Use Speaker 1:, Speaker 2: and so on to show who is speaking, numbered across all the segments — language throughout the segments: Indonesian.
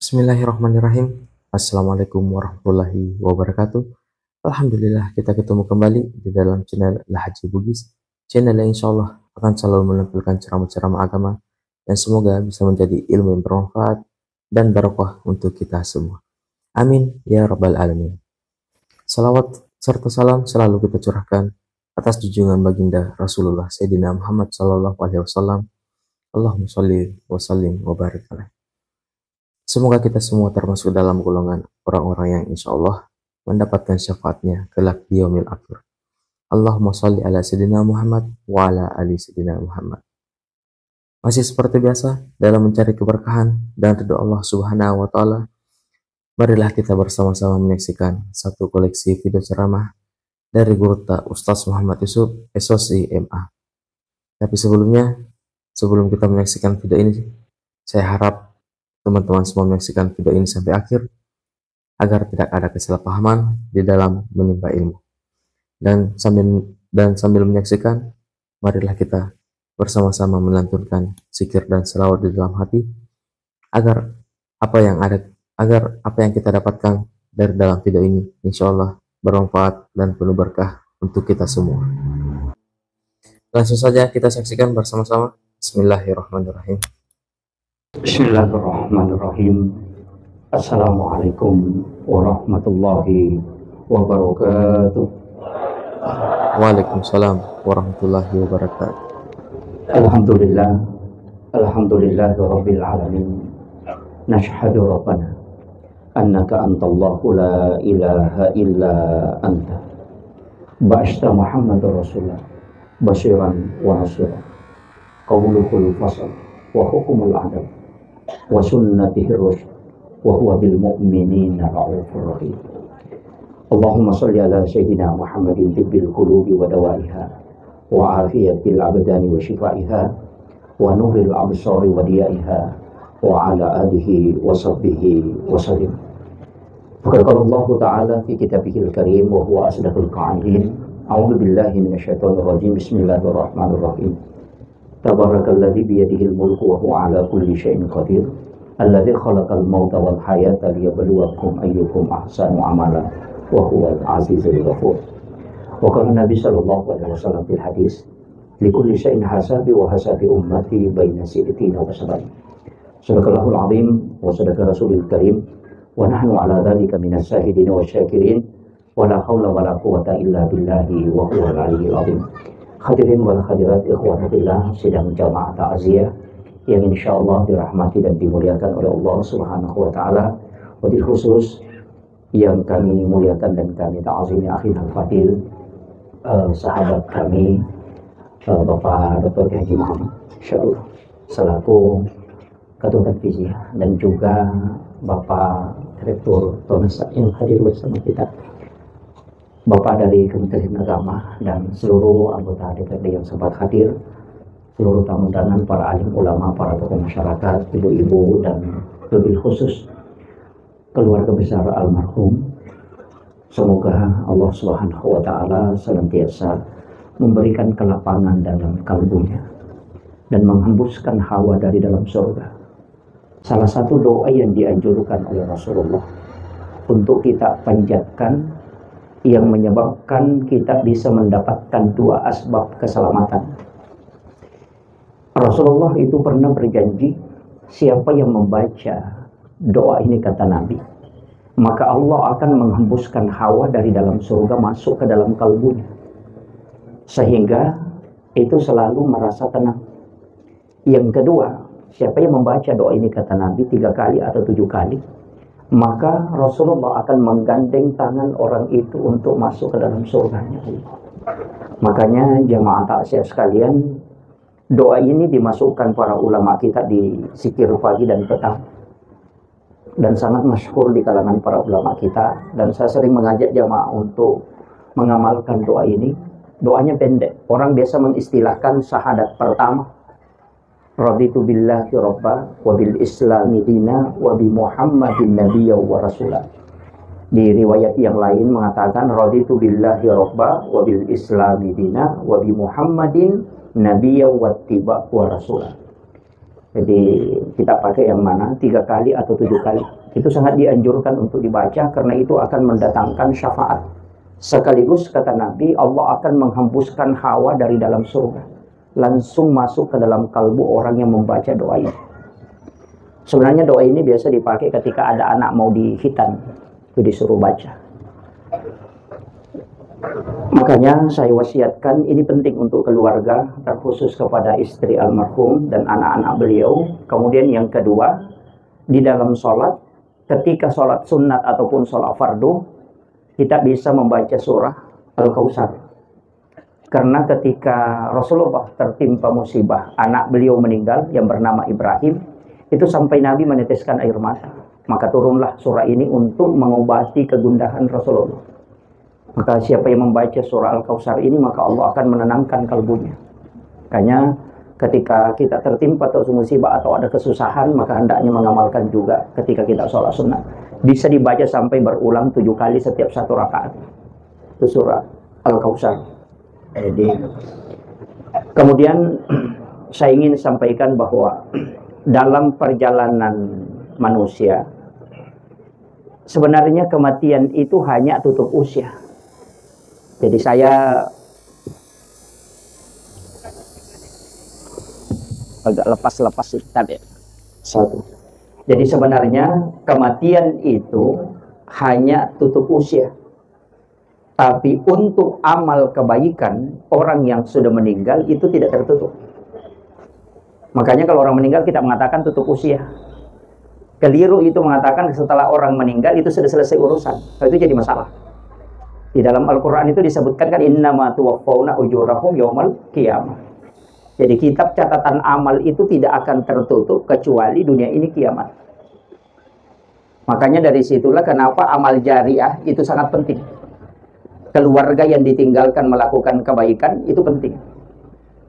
Speaker 1: Bismillahirrahmanirrahim. Assalamualaikum warahmatullahi wabarakatuh. Alhamdulillah kita ketemu kembali di dalam channel Lahaji Bugis. Channel yang insya Allah akan selalu menampilkan ceramah-ceramah agama yang semoga bisa menjadi ilmu yang bermanfaat dan barokah untuk kita semua. Amin ya rabbal alamin. Salawat serta salam selalu kita curahkan atas junjungan baginda Rasulullah Sayyidina Muhammad sallallahu alaihi wasallam. Allahumma sholli wa sallim wa barik alaih. Semoga kita semua termasuk dalam golongan orang-orang yang insya Allah mendapatkan syafaatnya kelak di yaumil akhir. Allahumma sholli ala Sayyidina Muhammad wa ala ali Sayyidina Muhammad. Masih seperti biasa dalam mencari keberkahan dan ridho Allah Subhanahu wa taala, marilah kita bersama-sama menyaksikan satu koleksi video ceramah dari guru ta Ustaz Muhammad Yusuf SOC MA. Tapi sebelum kita menyaksikan video ini, saya harap teman-teman semua menyaksikan video ini sampai akhir agar tidak ada kesalahpahaman di dalam menimba ilmu. Dan sambil menyaksikan, marilah kita bersama-sama melantunkan zikir dan selawat di dalam hati agar apa yang kita dapatkan dari dalam video ini insya Allah bermanfaat dan penuh berkah untuk kita semua. Langsung saja kita saksikan bersama-sama. Bismillahirrahmanirrahim.
Speaker 2: Bismillahirrahmanirrahim. Assalamualaikum warahmatullahi wabarakatuh.
Speaker 1: Waalaikumsalam warahmatullahi wabarakatuh.
Speaker 2: Alhamdulillah rabbil alamin. Nashhadu rabbana annaka antallahu la ilaha illa anta. Ba'asta Muhammadur Rasulullah basyiran wa nasira. Qawluhul fasal wa hukumul adab wa sunnatihi rusyd wa huwa bil mu'minina ra'ufur rahim. Allahumma shalli ala sayyidina Muhammadin tibbil qulubi wa dawaiha wa afiyatil abdani wa shifaiha wa nuril absari wa diyaiha wa ala alihi wa sahbihi wa sallim. Qala Allah ta'ala fi kitabihil karim wa huwa asdaqul qa'ilin. A'udzu billahi minasyaitonir rajim. Bismillahirrahmanirrahim. Tabarakalladzi biyadihil mulku wa huwa ala kulli syai'in qadir. Alladzi khalaqal mauta wal hayata liyabluwakum ayyukum ahsanu amala wa huwal azizul ghafur. Wa qala Nabi sallallahu alaihi wasallam fil hadis, likulli syai'in hasabi wa hasabi ummati baina si'tina wa sab'in. Sadaqallahul azim wa sadaqa rasulil karim wa nahnu ala dzalika minas syahidin wa syakirin wa la haula wa la quwwata illa billahi wa huwal aliyyil azim. Hadirin wal hadirat ikhwanatillah sidang jamaah ta'ziyah yang insyaallah dirahmati dan dimuliakan oleh Allah Subhanahu wa taala. Wabil khusus yang kami muliakan dan kami ta'zimi akhi al-fadil, sahabat kami Bapak Dr. Haji Muhammad insyaallah selaku Ketua Tanfiziyah dan juga Bapak Direktur Thomas yang hadir bersama kita, Bapak dari Kementerian Agama dan seluruh anggota DPRD yang sempat hadir, seluruh tamu undangan, para alim ulama, para tokoh masyarakat, ibu-ibu dan lebih khusus keluarga besar almarhum. Semoga Allah Subhanahu wa taala senantiasa memberikan kelapangan dalam kalbunya dan menghembuskan hawa dari dalam surga. Salah satu doa yang dianjurkan oleh Rasulullah untuk kita panjatkan yang menyebabkan kita bisa mendapatkan dua asbab keselamatan. Rasulullah itu pernah berjanji, siapa yang membaca doa ini, kata Nabi, maka Allah akan menghembuskan hawa dari dalam surga masuk ke dalam kalbunya, sehingga itu selalu merasa tenang. Yang kedua, siapa yang membaca doa ini, kata Nabi, 3 kali atau 7 kali, maka Rasulullah akan menggandeng tangan orang itu untuk masuk ke dalam surganya. Makanya jamaah takziah sekalian, doa ini dimasukkan para ulama kita di zikir pagi dan petang dan sangat masyhur di kalangan para ulama kita, dan saya sering mengajak jamaah untuk mengamalkan doa ini. Doanya pendek, orang biasa mengistilahkan syahadat pertama, raditu billahi robba wa bil islami dina wa bi muhammadin nabiyya wa rasulah. Di riwayat yang lain mengatakan raditu billahi robba wa bil islami dina wa bi muhammadin nabiyya wa tiba wa rasulah. Jadi kita pakai yang mana, 3 kali atau 7 kali. Itu sangat dianjurkan untuk dibaca karena itu akan mendatangkan syafaat. Sekaligus kata Nabi, Allah akan menghembuskan hawa dari dalam surga, langsung masuk ke dalam kalbu orang yang membaca doa ini. Sebenarnya doa ini biasa dipakai ketika ada anak mau dihitan, itu disuruh baca. Makanya saya wasiatkan, ini penting untuk keluarga, terkhusus kepada istri almarhum dan anak-anak beliau. Kemudian yang kedua, di dalam sholat, ketika sholat sunat ataupun sholat fardu, kita bisa membaca surah Al-Kautsar. Karena ketika Rasulullah tertimpa musibah, anak beliau meninggal yang bernama Ibrahim, itu sampai Nabi meneteskan air mata. Maka turunlah surah ini untuk mengobati kegundahan Rasulullah. Maka siapa yang membaca surah Al-Kautsar ini, maka Allah akan menenangkan kalbunya. Makanya ketika kita tertimpa atau musibah atau ada kesusahan, maka hendaknya mengamalkan juga ketika kita sholat sunat. Bisa dibaca sampai berulang 7 kali setiap 1 rakaat. Itu surah Al-Kautsar. Jadi, kemudian saya ingin sampaikan bahwa dalam perjalanan manusia, sebenarnya kematian itu hanya tutup usia. Jadi saya agak lepas-lepas tadi. Satu. Jadi sebenarnya kematian itu hanya tutup usia. Tapi untuk amal kebaikan orang yang sudah meninggal itu tidak tertutup. Makanya kalau orang meninggal kita mengatakan tutup usia. Keliru itu mengatakan setelah orang meninggal itu sudah selesai urusan. Itu jadi masalah. Di dalam Al-Quran itu disebutkan kan innama tuwaffawna ujurahum yaumal qiyamah. Jadi kitab catatan amal itu tidak akan tertutup kecuali dunia ini kiamat. Makanya dari situlah kenapa amal jariah itu sangat penting. Keluarga yang ditinggalkan melakukan kebaikan itu penting.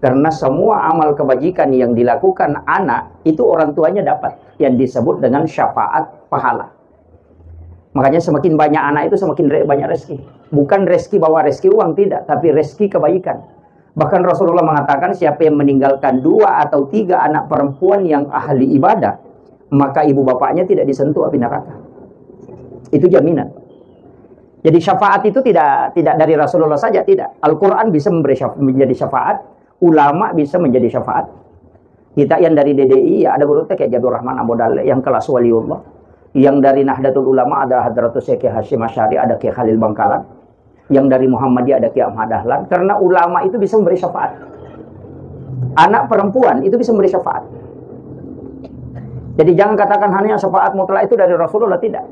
Speaker 2: Karena semua amal kebajikan yang dilakukan anak itu orang tuanya dapat, yang disebut dengan syafaat pahala. Makanya semakin banyak anak itu semakin banyak rezeki. Bukan rezeki bawa rezeki uang, tidak, tapi rezeki kebaikan. Bahkan Rasulullah mengatakan siapa yang meninggalkan 2 atau 3 anak perempuan yang ahli ibadah, maka ibu bapaknya tidak disentuh api neraka. Itu jaminan. Jadi syafaat itu tidak dari Rasulullah saja, tidak. Al-Quran bisa menjadi syafaat, ulama bisa menjadi syafaat. Kita yang dari DDI ya ada guru kayak Jabir Rahman Abu Dalek yang kelas waliullah. Yang dari Nahdlatul Ulama ada Hadratus Syekh Hasyim Asy'ari, ada Kiai Khalil Bangkalan. Yang dari Muhammadiyah ada Kiai Ahmad Dahlan. Karena ulama itu bisa memberi syafaat. Anak perempuan itu bisa memberi syafaat. Jadi jangan katakan hanya syafaat mutlak itu dari Rasulullah, tidak.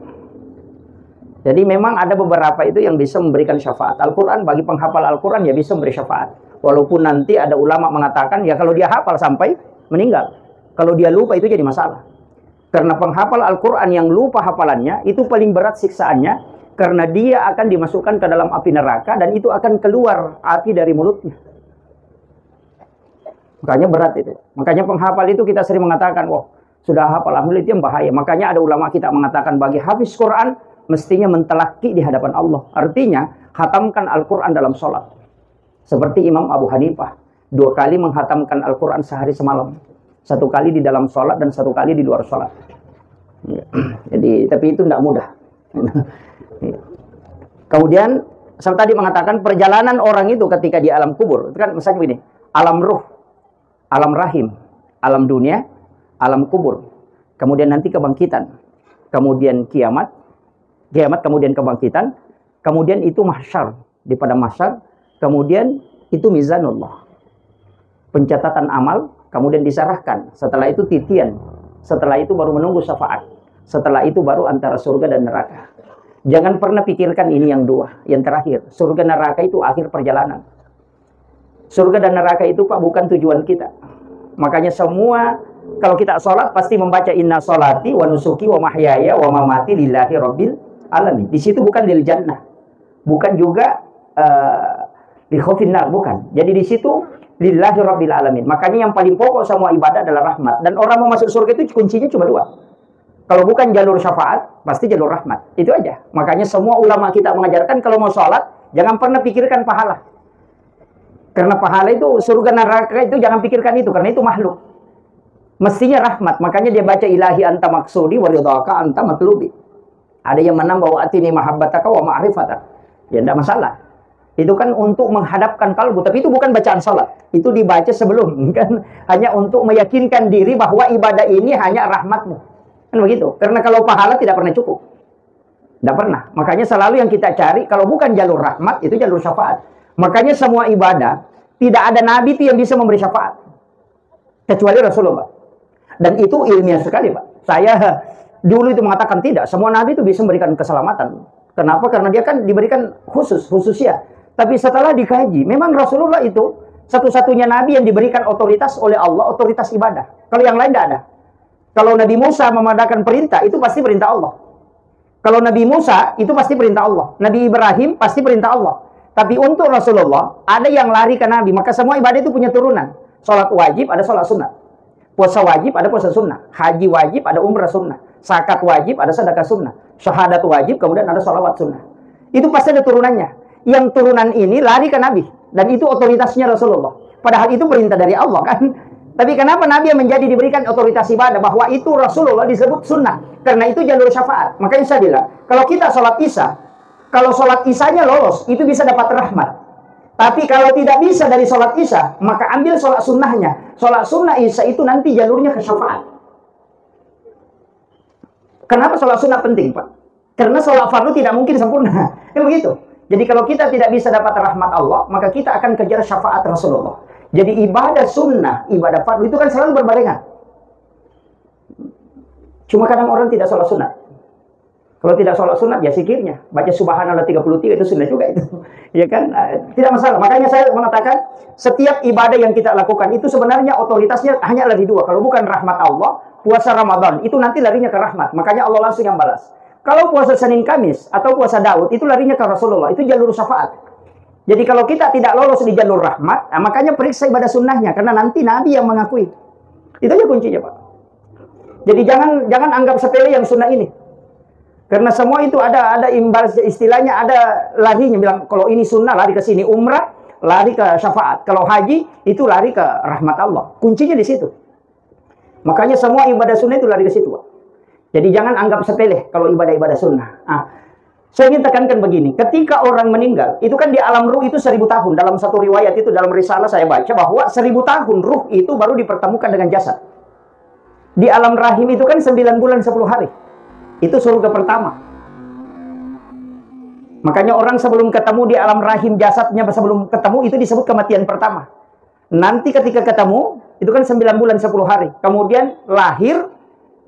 Speaker 2: Jadi memang ada beberapa itu yang bisa memberikan syafaat. Al-Quran bagi penghafal Al-Quran ya bisa memberi syafaat. Walaupun nanti ada ulama mengatakan ya kalau dia hafal sampai meninggal. Kalau dia lupa itu jadi masalah. Karena penghafal Al-Quran yang lupa hafalannya itu paling berat siksaannya. Karena dia akan dimasukkan ke dalam api neraka dan itu akan keluar api dari mulutnya. Makanya berat itu. Makanya penghafal itu kita sering mengatakan, wah sudah hafal alhamdulillah itu yang bahaya. Makanya ada ulama kita mengatakan bagi hafiz Quran mestinya mentelaki di hadapan Allah. Artinya khatamkan Al-Quran dalam sholat. Seperti Imam Abu Hanifah 2 kali menghatamkan Al-Quran sehari semalam. 1 kali di dalam sholat dan 1 kali di luar sholat. Jadi tapi itu tidak mudah. Kemudian saya tadi mengatakan perjalanan orang itu ketika di alam kubur, itu kan misalnya begini, alam ruh, alam rahim, alam dunia, alam kubur, kemudian nanti kebangkitan, kemudian kiamat, kemudian kebangkitan, kemudian itu mahsyar, di pada mahsyar, kemudian itu mizanullah, pencatatan amal, kemudian diserahkan, setelah itu titian, setelah itu baru menunggu syafaat, setelah itu baru antara surga dan neraka. Jangan pernah pikirkan ini yang 2, yang terakhir. Surga neraka itu akhir perjalanan. Surga dan neraka itu Pak bukan tujuan kita. Makanya semua kalau kita sholat pasti membaca inna sholati wa nusuki wa mahyaya wa mamati lillahi rabbil alamin. Di situ bukan lil jannah. Bukan juga di khofin nar, bukan. Jadi di situ lillahi rabbil alamin. Makanya yang paling pokok semua ibadah adalah rahmat. Dan orang mau masuk surga itu kuncinya cuma 2. Kalau bukan jalur syafaat, pasti jalur rahmat. Itu aja. Makanya semua ulama kita mengajarkan kalau mau sholat, jangan pernah pikirkan pahala. Karena pahala itu, surga neraka itu jangan pikirkan itu. Karena itu makhluk. Mestinya rahmat. Makanya dia baca ilahi anta maksudi wa ridhaka anta matlubi. Ada yang menambah wa atini mahabbataka wa ma'rifataka. Ya tidak masalah. Itu kan untuk menghadapkan kalbu, tapi itu bukan bacaan salat. Itu dibaca sebelum, kan hanya untuk meyakinkan diri bahwa ibadah ini hanya rahmatmu. Kan begitu. Karena kalau pahala tidak pernah cukup. Tidak pernah. Makanya selalu yang kita cari, kalau bukan jalur rahmat, itu jalur syafaat. Makanya semua ibadah, tidak ada nabi itu yang bisa memberi syafaat. Kecuali Rasulullah. Dan itu ilmiah sekali, Pak. Saya dulu itu mengatakan tidak. Semua nabi itu bisa memberikan keselamatan. Kenapa? Karena dia kan diberikan khususnya. Tapi setelah dikaji, memang Rasulullah itu satu-satunya nabi yang diberikan otoritas oleh Allah, otoritas ibadah. Kalau yang lain tidak ada. Kalau Nabi Musa memadakan perintah, itu pasti perintah Allah. Kalau Nabi Musa, itu pasti perintah Allah. Nabi Ibrahim, pasti perintah Allah. Tapi untuk Rasulullah, ada yang lari ke Nabi. Maka semua ibadah itu punya turunan. Sholat wajib, ada sholat sunnah. Puasa wajib, ada puasa sunnah. Haji wajib, ada umrah sunnah. Zakat wajib, ada sedekah sunnah. Syahadat wajib, kemudian ada sholawat sunnah. Itu pasti ada turunannya. Yang turunan ini lari ke Nabi. Dan itu otoritasnya Rasulullah. Padahal itu perintah dari Allah kan. Tapi kenapa Nabi yang menjadi diberikan otoritas ibadah? Bahwa itu Rasulullah disebut sunnah. Karena itu jalur syafaat. Makanya saya bilang, kalau kita sholat isya, kalau sholat isyanya lolos, itu bisa dapat rahmat. Tapi kalau tidak bisa dari sholat isya, maka ambil sholat sunnahnya. Sholat sunnah isya itu nanti jalurnya ke syafaat. Kenapa sholat sunnah penting, Pak? Karena sholat fardu tidak mungkin sempurna. Kan begitu. Jadi kalau kita tidak bisa dapat rahmat Allah, maka kita akan kejar syafaat Rasulullah. Jadi ibadah sunnah, ibadah fardu itu kan selalu berbarengan. Cuma kadang orang tidak sholat sunat. Kalau tidak sholat sunat, ya zikirnya. Baca subhanallah 33 itu sunnah juga itu. Ya kan? Tidak masalah. Makanya saya mengatakan, setiap ibadah yang kita lakukan itu sebenarnya otoritasnya hanya lari dua. Kalau bukan rahmat Allah, puasa Ramadan, itu nanti larinya ke rahmat. Makanya Allah langsung yang balas. Kalau puasa Senin Kamis atau puasa Daud, itu larinya ke Rasulullah. Itu jalur syafaat. Jadi kalau kita tidak lolos di jalur rahmat, nah makanya periksa ibadah sunnahnya. Karena nanti Nabi yang mengakui. Itu aja kuncinya, Pak. Jadi jangan anggap sepele yang sunnah ini. Karena semua itu ada imbal, istilahnya ada larinya. Bilang kalau ini sunnah lari ke sini, umrah lari ke syafaat. Kalau haji itu lari ke rahmat Allah. Kuncinya di situ. Makanya semua ibadah sunnah itu lari ke situ, Pak. Jadi jangan anggap sepele kalau ibadah-ibadah sunnah. Saya ingin tekankan begini, ketika orang meninggal, itu kan di alam ruh itu 1000 tahun. Dalam satu riwayat itu, dalam risalah saya baca bahwa 1000 tahun ruh itu baru dipertemukan dengan jasad. Di alam rahim itu kan 9 bulan 10 hari. Itu surga pertama. Makanya orang sebelum ketemu di alam rahim jasadnya, sebelum ketemu itu disebut kematian pertama. Nanti ketika ketemu, itu kan 9 bulan 10 hari. Kemudian lahir.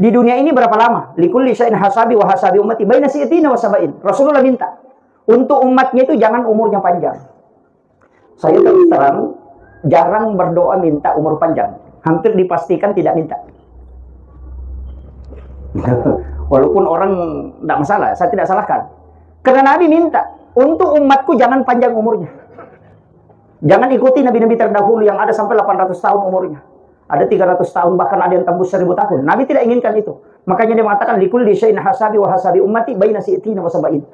Speaker 2: Di dunia ini berapa lama? Likulli syai'in hasabi wa hasabi ummati baina si'tina wa sab'in. Rasulullah minta untuk umatnya itu jangan umurnya panjang. Saya terus terang jarang berdoa minta umur panjang. Hampir dipastikan tidak minta. Walaupun orang tidak masalah, saya tidak salahkan. Karena Nabi minta untuk umatku jangan panjang umurnya. Jangan ikuti nabi-nabi terdahulu yang ada sampai 800 tahun umurnya. Ada 300 tahun, bahkan ada yang tembus 1000 tahun. Nabi tidak inginkan itu. Makanya dia mengatakan, likulli syai'in hasabi wa hasabi ummati baina si'tina wa sab'in.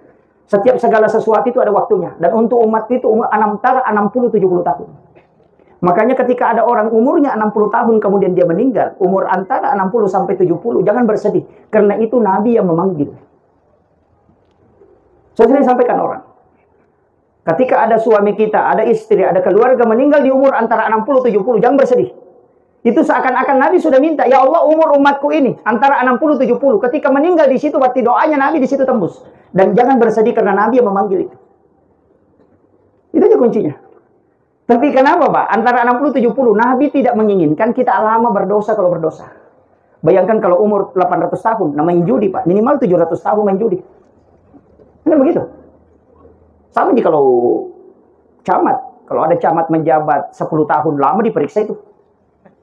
Speaker 2: Setiap segala sesuatu itu ada waktunya. Dan untuk umat itu antara 60-70 tahun. Makanya ketika ada orang umurnya 60 tahun, kemudian dia meninggal, umur antara 60 sampai 70, jangan bersedih. Karena itu Nabi yang memanggil. Saya sering sampaikan orang. Ketika ada suami kita, ada istri, ada keluarga meninggal di umur antara 60-70, jangan bersedih. Itu seakan-akan Nabi sudah minta, ya Allah umur umatku ini antara 60-70. Ketika meninggal di situ, berarti doanya Nabi di situ tembus. Dan jangan bersedih karena Nabi yang memanggil itu. Itu aja kuncinya. Tapi kenapa, Pak? Antara 60-70, Nabi tidak menginginkan kita lama berdosa kalau berdosa. Bayangkan kalau umur 800 tahun, main judi, Pak. Minimal 700 tahun main judi. Kan begitu. Sama nih kalau camat. Kalau ada camat menjabat 10 tahun, lama diperiksa itu.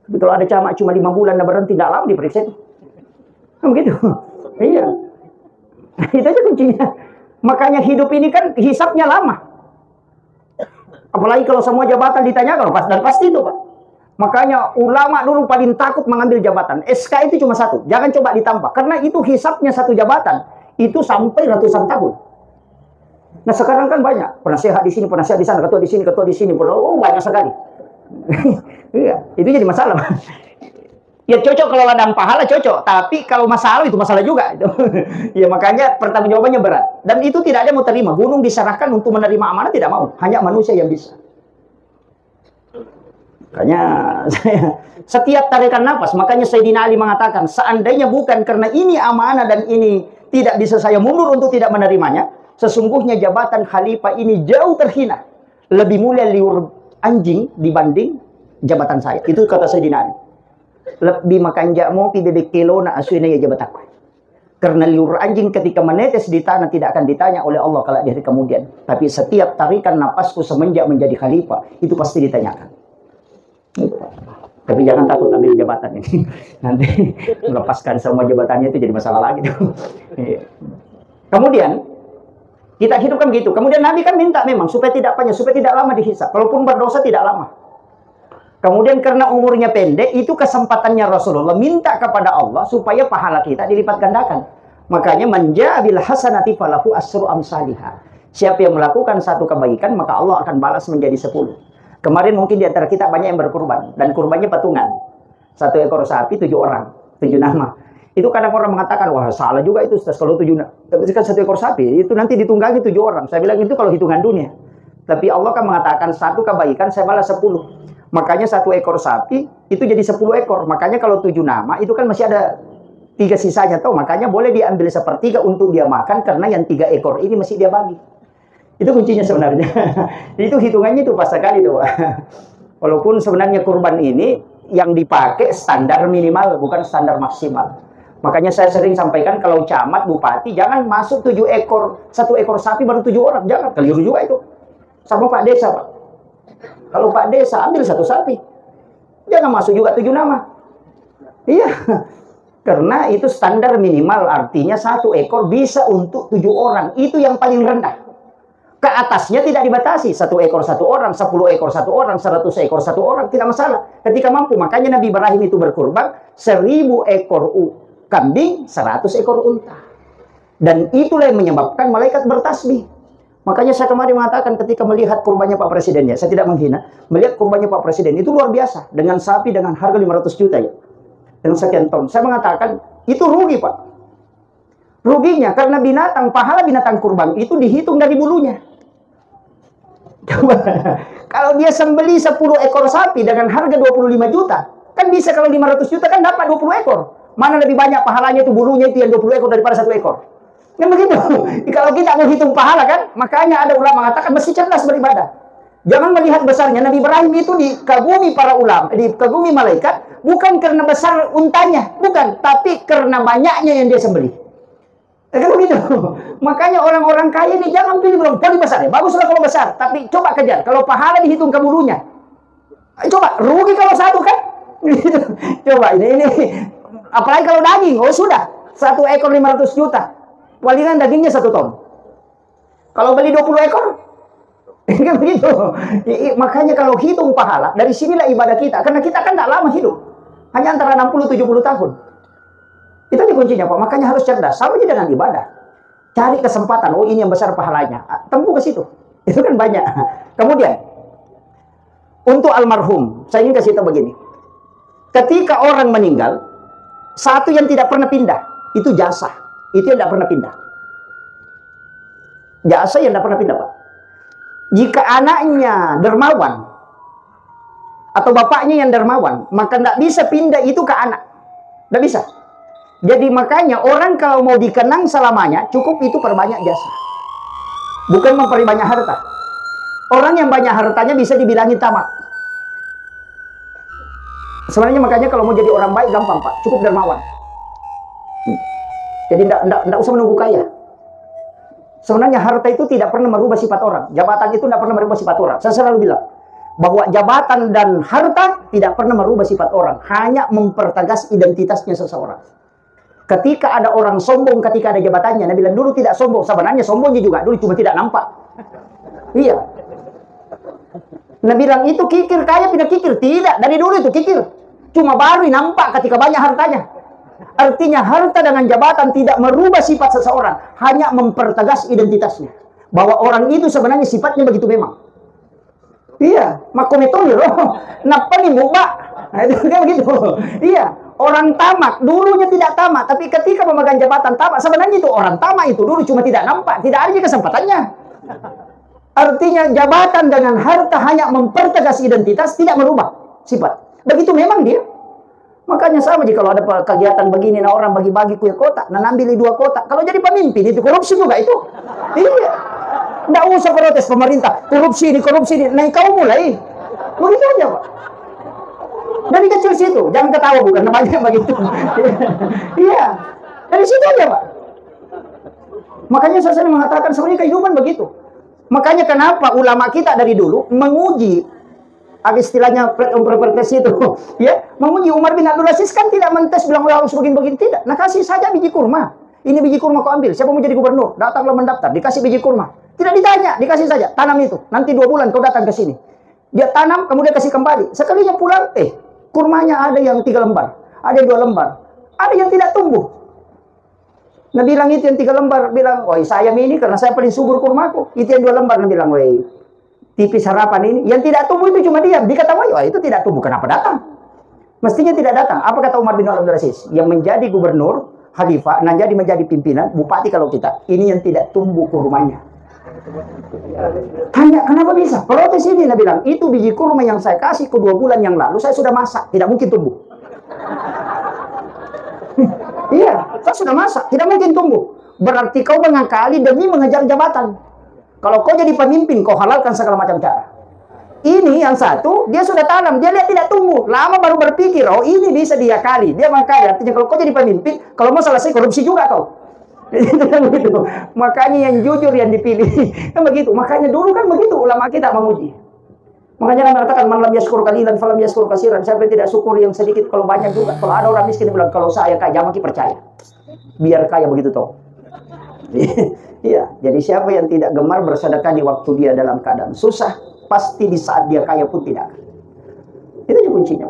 Speaker 2: Tapi kalau ada camat cuma 5 bulan dan berhenti, tidak lama diperiksa itu. Kan begitu. Iya. Itu aja kuncinya. Makanya hidup ini kan hisapnya lama. Apalagi kalau semua jabatan ditanyakan, dan pasti itu, Pak. Makanya ulama dulu paling takut mengambil jabatan. SK itu cuma satu, jangan coba ditambah. Karena itu hisapnya satu jabatan, itu sampai ratusan tahun. Nah sekarang kan banyak, penasehat di sini, penasehat di sana, ketua di sini, ketua di sini. Oh banyak sekali. Iya, itu jadi masalah. Ya cocok kalau ladang pahala cocok, tapi kalau masalah itu masalah juga itu. Ya makanya pertanggungjawabannya berat. Dan itu tidak ada mau terima. Gunung diserahkan untuk menerima amanah tidak mau. Hanya manusia yang bisa. Makanya setiap tarikan nafas, makanya Sayyidina Ali mengatakan, seandainya bukan karena ini amanah dan ini tidak bisa saya mundur untuk tidak menerimanya, sesungguhnya jabatan khalifah ini jauh terhina. Lebih mulia liur anjing dibanding jabatan saya. Itu kata Sayyidina Ali. Lebih makan jakmu pi bebek kilo na asuina ya jabat aku. Karena liur anjing ketika menetes di tanah tidak akan ditanya oleh Allah kalau di hari kemudian. Tapi setiap tarikan napasku semenjak menjadi khalifah itu pasti ditanyakan. Tapi jangan takut ambil jabatan ini. Nanti melepaskan semua jabatannya itu jadi masalah lagi. Kemudian kita hidupkan begitu. Kemudian Nabi kan minta memang supaya tidak panjang, supaya tidak lama dihisab. Kalaupun berdosa tidak lama. Kemudian karena umurnya pendek, itu kesempatannya Rasulullah minta kepada Allah supaya pahala kita dilipat gandakan. Makanya manja bil hasanati falahu asru amsalihha. Siapa yang melakukan satu kebaikan, maka Allah akan balas menjadi 10. Kemarin mungkin di antara kita banyak yang berkurban dan kurbannya patungan. 1 ekor sapi 7 orang, 7 nama. Itu kadang orang mengatakan, wah salah juga itu Ustaz kalau 7 nama. Tapi kan 1 ekor sapi itu nanti ditunggangi 7 orang. Saya bilang itu kalau hitungan dunia. Tapi Allah kan mengatakan satu kebaikan saya balas 10. Makanya 1 ekor sapi itu jadi 10 ekor. Makanya kalau 7 nama itu kan masih ada 3 sisanya tuh. Makanya boleh diambil 1/3 untuk dia makan karena yang 3 ekor ini masih dia bagi. Itu kuncinya sebenarnya. Itu hitungannya itu pas sekali tuh. Walaupun sebenarnya kurban ini yang dipakai standar minimal bukan standar maksimal. Makanya saya sering sampaikan kalau camat, bupati jangan masuk 7 ekor, 1 ekor sapi baru 7 orang. Jangan, keliru juga itu. Sama Pak Desa, Pak. Kalau Pak Desa ambil 1 sapi, jangan masuk juga 7 nama. Iya, karena itu standar minimal, artinya 1 ekor bisa untuk 7 orang. Itu yang paling rendah. Ke atasnya tidak dibatasi, 1 ekor 1 orang, 10 ekor 1 orang, 100 ekor 1 orang, tidak masalah. Ketika mampu, makanya Nabi Ibrahim itu berkurban 1000 ekor kambing, 100 ekor unta. Dan itulah yang menyebabkan malaikat bertasbih. Makanya saya kemarin mengatakan ketika melihat kurbannya Pak Presiden, ya, saya tidak menghina, melihat kurbannya Pak Presiden itu luar biasa dengan sapi dengan harga 500 juta ya. Dengan sekian ton. Saya mengatakan itu rugi, Pak. Ruginya karena binatang, pahala binatang kurban itu dihitung dari bulunya. Coba kalau dia sembeli 10 ekor sapi dengan harga 25 juta, kan bisa kalau 500 juta kan dapat 20 ekor. Mana lebih banyak pahalanya itu bulunya itu yang 20 ekor daripada 1 ekor. Kan begitu. Kalau kita mau hitung pahala kan, makanya ada ulama mengatakan mesti cerdas beribadah. Jangan melihat besarnya. Nabi Ibrahim itu dikagumi para ulama, dikagumi malaikat, bukan karena besar untanya, bukan, tapi karena banyaknya yang dia sembelih. Kan begitu. Makanya orang-orang kaya ini jangan pilih belum paling besar ya. Baguslah kalau besar, tapi coba kejar. Kalau pahala dihitung ke bulunya, coba rugi kalau 1 kan? Coba ini. Apalagi kalau daging, oh sudah 1 ekor 500 juta. Palingan dagingnya 1 ton. Kalau beli 20 ekor, kan begitu. Makanya kalau hitung pahala, dari sinilah ibadah kita. Karena kita kan tak lama hidup. Hanya antara 60-70 tahun. Itu kuncinya, Pak. Makanya harus cerdas. Sama aja dengan ibadah. Cari kesempatan. Oh, ini yang besar pahalanya. Tempuh ke situ. Itu kan banyak. Kemudian, untuk almarhum, saya ingin kasih tahu begini. Ketika orang meninggal, satu yang tidak pernah pindah, itu jasa. Itu yang tidak pernah pindah. Jasa yang tidak pernah pindah, Pak. Jika anaknya dermawan, atau bapaknya yang dermawan, maka tidak bisa pindah itu ke anak. Tidak bisa. Jadi makanya orang kalau mau dikenang selamanya, cukup itu perbanyak jasa. Bukan memperbanyak harta. Orang yang banyak hartanya bisa dibilangi tamak. Sebenarnya makanya kalau mau jadi orang baik gampang, Pak. Cukup dermawan. Jadi tidak usah menunggu kaya. Sebenarnya harta itu tidak pernah merubah sifat orang. Jabatan itu tidak pernah merubah sifat orang. Saya selalu bilang bahwa jabatan dan harta tidak pernah merubah sifat orang. Hanya mempertegas identitasnya seseorang. Ketika ada orang sombong ketika ada jabatannya, Nabi bilang dulu tidak sombong. Sebenarnya sombongnya juga dulu cuma tidak nampak. Iya. Nabi bilang itu kikir, kaya pindah kikir. Tidak, dari dulu itu kikir. Cuma baru nampak ketika banyak hartanya. Artinya harta dengan jabatan tidak merubah sifat seseorang, hanya mempertegas identitasnya. Bahwa orang itu sebenarnya sifatnya begitu memang. Iya, makometoni loh. Napa nih mbak? Nah, itu kan begitu. Iya, Orang tamak, dulunya tidak tamak, tapi ketika memegang jabatan tamak, sebenarnya itu orang tamak itu dulu cuma tidak nampak, tidak ada kesempatannya. Artinya jabatan dengan harta hanya mempertegas identitas, tidak merubah sifat. Begitu memang dia. Makanya sama jika kalau ada kegiatan begini, nah orang bagi-bagi kue kotak, nah ambil 2 kotak. Kalau jadi pemimpin itu korupsi juga itu. Iya. Nggak usah protes pemerintah, korupsi ini, nah kau mulai. Begitu aja Pak. Dari kecil situ, jangan ketawa bukan namanya begitu. Iya, dari situ aja Pak. Makanya saya sering mengatakan sebenarnya kehidupan begitu. Makanya kenapa ulama kita dari dulu menguji, ada istilahnya perpres itu, ya, menguji Umar bin Abdul Aziz kan tidak mentes bilang harus begini-begini, tidak. Nah kasih saja biji kurma. Ini biji kurma kau ambil, siapa mau jadi gubernur? Datanglah mendaftar, dikasih biji kurma. Tidak ditanya, dikasih saja, tanam itu. Nanti 2 bulan kau datang ke sini. Dia tanam, kemudian kasih kembali. Sekalinya pulang, kurmanya ada yang 3 lembar, ada yang 2 lembar, ada yang tidak tumbuh. Nah bilang itu yang 3 lembar, bilang, woi saya ini karena saya paling subur kurmaku. Itu yang 2 lembar, nah bilang, woi tipis harapan ini. Yang tidak tumbuh itu cuma diam. Dikata, woi itu tidak tumbuh, kenapa datang? Mestinya tidak datang. Apa kata Umar bin Abdul Aziz? Yang menjadi gubernur, khalifah, nah jadi menjadi pimpinan, bupati kalau kita, ini yang tidak tumbuh kurmanya. Tanya, kenapa bisa? Protes ini, nah bilang, itu biji kurma yang saya kasih ke 2 bulan yang lalu, saya sudah masak, tidak mungkin tumbuh. Iya, kau sudah masak, tidak mungkin tumbuh. Berarti kau mengakali demi mengejar jabatan. Kalau kau jadi pemimpin, kau halalkan segala macam cara. Ini yang satu, dia sudah tanam, dia lihat tidak tumbuh. Lama baru berpikir, oh ini bisa diakali. Dia mengakali, artinya kalau kau jadi pemimpin, kalau mau selesai korupsi juga kau. Makanya yang jujur yang dipilih. Kan begitu. Makanya dulu kan begitu ulama kita menguji. Makanya mengatakan man lam yashkur qalilan falam yashkur katsiran. Siapa yang tidak syukur yang sedikit kalau banyak juga. Kalau ada orang miskin bilang kalau saya kaya, jangan percaya. Biar kaya begitu toh. Iya, jadi siapa yang tidak gemar bersedekah di waktu dia dalam keadaan susah, pasti di saat dia kaya pun tidak. Itu aja kuncinya.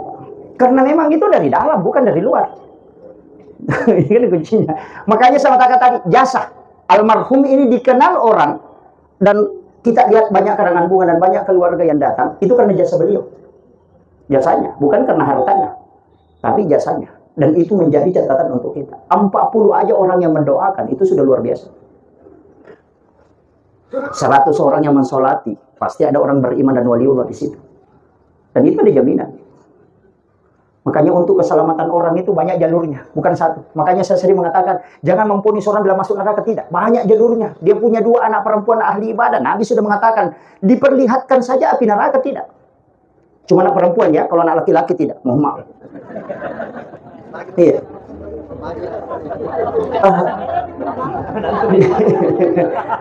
Speaker 2: Karena memang itu dari dalam, bukan dari luar. Ini kuncinya. Makanya saya katakan tadi, jasa almarhum ini dikenal orang, dan kita lihat banyak karangan bunga dan banyak keluarga yang datang, itu karena jasa beliau. Jasanya, bukan karena hartanya, tapi jasanya. Dan itu menjadi catatan untuk kita. 40 aja orang yang mendoakan, itu sudah luar biasa. 100 orang yang mensolati, pasti ada orang beriman dan waliullah di situ. Dan itu ada jaminan. Makanya untuk keselamatan orang itu banyak jalurnya, bukan satu. Makanya saya sering mengatakan, jangan memvonis orang bila masuk neraka, tidak. Banyak jalurnya. Dia punya 2 anak perempuan ahli ibadah. Nabi sudah mengatakan, diperlihatkan saja api neraka, tidak. Cuma anak perempuan ya, kalau anak laki-laki tidak. Mohon maaf. Iya.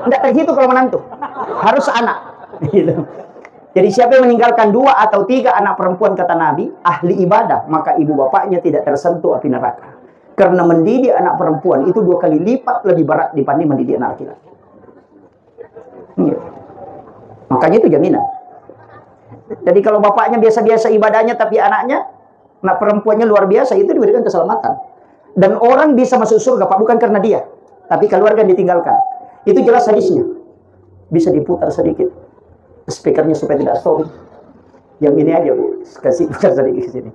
Speaker 2: Tidak terhitung kalau menantu. Harus anak. Gitu. Jadi siapa yang meninggalkan 2 atau 3 anak perempuan kata Nabi, ahli ibadah, maka ibu bapaknya tidak tersentuh api neraka. Karena mendidik anak perempuan itu 2 kali lipat lebih berat dibanding mendidik anak laki-laki. Ya. Makanya itu jaminan. Jadi kalau bapaknya biasa-biasa ibadahnya tapi anaknya, anak perempuannya luar biasa, itu diberikan keselamatan. Dan orang bisa masuk surga Pak, bukan karena dia, tapi keluarga yang ditinggalkan. Itu jelas hadisnya. Bisa diputar sedikit speakernya supaya tidak sorry. Yang ini aja Bu, kasih putar sedikit ke sini.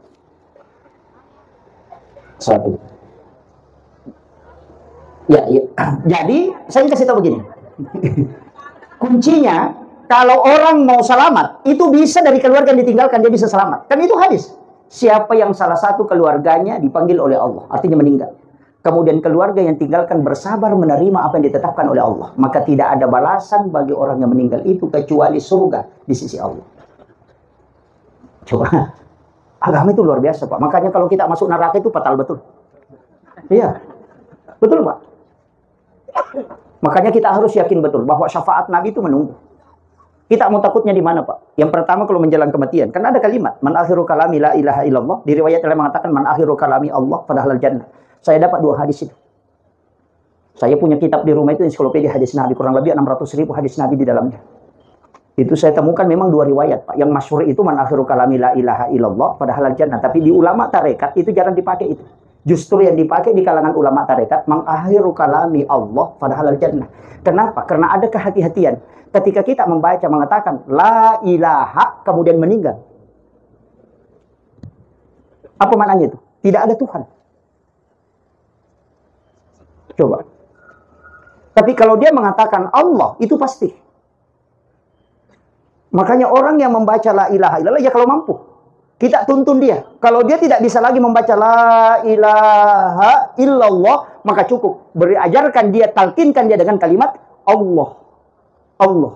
Speaker 2: 1. Ya. Jadi saya kasih tahu begini. Kuncinya kalau orang mau selamat itu bisa dari keluarga yang ditinggalkan, dia bisa selamat. Kan itu hadis. Siapa yang salah satu keluarganya dipanggil oleh Allah, artinya meninggal. Kemudian keluarga yang tinggalkan bersabar menerima apa yang ditetapkan oleh Allah, maka tidak ada balasan bagi orang yang meninggal itu kecuali surga di sisi Allah. Coba, agama itu luar biasa Pak. Makanya kalau kita masuk neraka itu fatal betul. Iya, betul Pak. Makanya kita harus yakin betul bahwa syafaat Nabi itu menunggu. Kita mau takutnya di mana Pak? Yang pertama kalau menjelang kematian, karena ada kalimat man akhiru kalami la ilaha illallah. Di riwayat yang mengatakan man akhiru kalami Allah padahal jannah. Saya dapat 2 hadis itu. Saya punya kitab di rumah itu ensiklopedia hadis Nabi, kurang lebih 600.000 hadis Nabi di dalamnya. Itu saya temukan memang 2 riwayat Pak. Yang masyhur itu man akhiru kalami la ilaha illallah padahal jannah. Tapi di ulama tarekat itu jarang dipakai itu. Justru yang dipakai di kalangan ulama tarekat man akhiru kalami Allah padahal jannah. Kenapa? Karena ada kehati-hatian. Ketika kita membaca mengatakan la ilaha kemudian meninggal. Apa maknanya itu? Tidak ada Tuhan. Coba. Tapi kalau dia mengatakan Allah, itu pasti. Makanya orang yang membaca la ilaha illallah, ya kalau mampu, kita tuntun dia. Kalau dia tidak bisa lagi membaca la ilaha illallah, maka cukup. Ajarkan dia, talkinkan dia dengan kalimat Allah. Allah.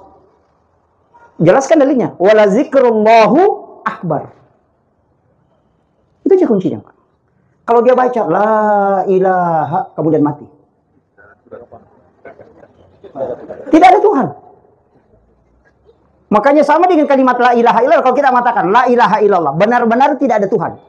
Speaker 2: Jelaskan dalilnya. Wala zikrullahu akbar. Itu aja kuncinya, Pak. Kalau dia baca la ilaha, kemudian mati. Tidak ada Tuhan. Makanya sama dengan kalimat la ilaha illallah. Kalau kita mengatakan la ilaha illallah, benar-benar tidak ada Tuhan.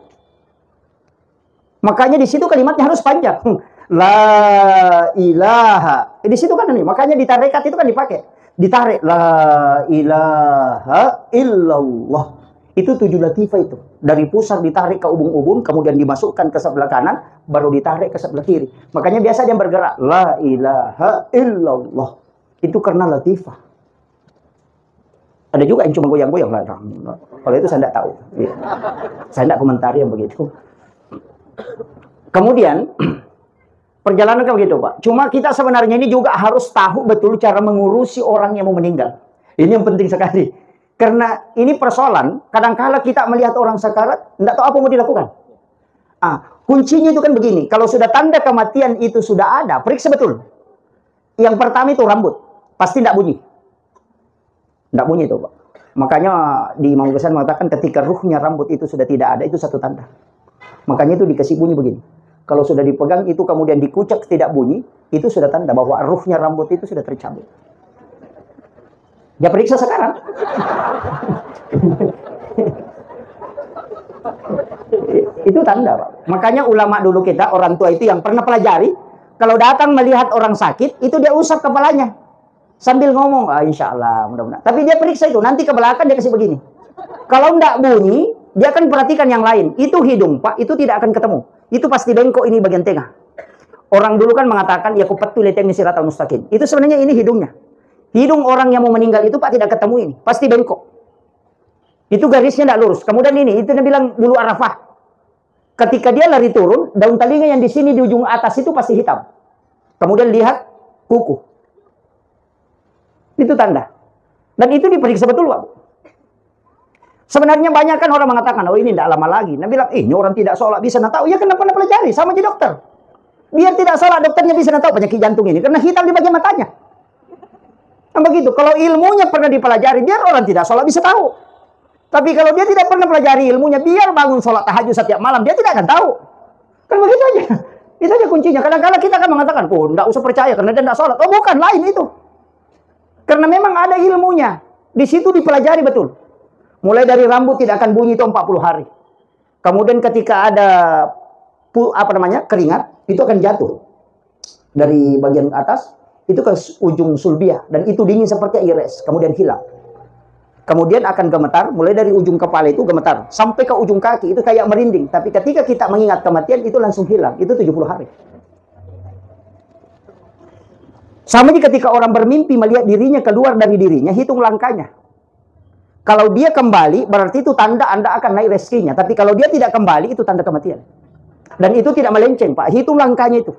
Speaker 2: Makanya di situ kalimatnya harus panjang. La ilaha. Di situ kan ini. Makanya di tarekat itu kan dipakai. Ditarik la ilaha illallah. Itu 7 latifah itu. Dari pusar ditarik ke ubun-ubun, kemudian dimasukkan ke sebelah kanan, baru ditarik ke sebelah kiri. Makanya biasa dia bergerak. La ilaha illallah. Itu karena latifah. Ada juga yang cuma goyang-goyang. Kalau itu saya tidak tahu. Saya tidak komentari yang begitu. Kemudian, perjalanan kayak begitu, Pak. Cuma kita sebenarnya ini juga harus tahu betul cara mengurusi orang yang mau meninggal. Ini yang penting sekali. Karena ini persoalan, kadang-kala kita melihat orang sakarat, tidak tahu apa mau dilakukan. Kuncinya itu kan begini, kalau sudah tanda kematian itu sudah ada, periksa betul. Yang pertama itu rambut, pasti tidak bunyi. Tidak bunyi itu, Pak. Makanya di Imam Ghazali mengatakan ketika ruhnya rambut itu sudah tidak ada, itu satu tanda. Makanya itu dikasih bunyi begini. Kalau sudah dipegang itu kemudian dikucak tidak bunyi, itu sudah tanda bahwa ruhnya rambut itu sudah tercabut. Ya periksa sekarang. Itu tanda, Pak. Makanya ulama dulu kita, orang tua itu yang pernah pelajari, kalau datang melihat orang sakit, itu dia usap kepalanya. Sambil ngomong, insya Allah, mudah-mudahan. Tapi dia periksa itu, nanti ke belakang dia kasih begini. Kalau enggak bunyi, dia akan perhatikan yang lain. Itu hidung, Pak, itu tidak akan ketemu. Itu pasti bengkok ini bagian tengah. Orang dulu kan mengatakan, ya kupetu leteng siratal mustaqim. Itu sebenarnya ini hidungnya. Hidung orang yang mau meninggal itu, Pak, tidak ketemu ini. Pasti bengkok. Itu garisnya tidak lurus. Kemudian ini, itu dia bilang bulu arafah. Ketika dia lari turun, daun telinga yang di sini di ujung atas itu pasti hitam. Kemudian lihat kuku. Itu tanda. Dan itu diperiksa betul, Pak. Sebenarnya banyak kan orang mengatakan, oh ini tidak lama lagi. Nah bilang, ini orang tidak sholat bisa tahu. Ya kenapa pernah pelajari, sama aja dokter. Biar tidak sholat, dokternya bisa tahu penyakit jantung ini. Karena hitam di bagian matanya. Nah begitu, kalau ilmunya pernah dipelajari, biar orang tidak sholat bisa tahu. Tapi kalau dia tidak pernah pelajari ilmunya, biar bangun sholat tahajud setiap malam, dia tidak akan tahu. Kan begitu aja. Itu aja kuncinya. Kadang-kadang kita akan mengatakan, oh tidak usah percaya karena dia tidak sholat. Oh bukan, lain itu. Karena memang ada ilmunya. Di situ dipelajari betul. Mulai dari rambut tidak akan bunyi itu 40 hari. Kemudian ketika ada keringat, itu akan jatuh dari bagian atas itu ke ujung sulbiah dan itu dingin seperti iris, kemudian hilang. Kemudian akan gemetar, mulai dari ujung kepala itu gemetar sampai ke ujung kaki itu kayak merinding. Tapi ketika kita mengingat kematian itu langsung hilang. Itu 70 hari. Sama ketika orang bermimpi melihat dirinya keluar dari dirinya, hitung langkahnya. Kalau dia kembali, berarti itu tanda Anda akan naik rezekinya. Tapi kalau dia tidak kembali, itu tanda kematian. Dan itu tidak melenceng, Pak. Hitung langkahnya itu.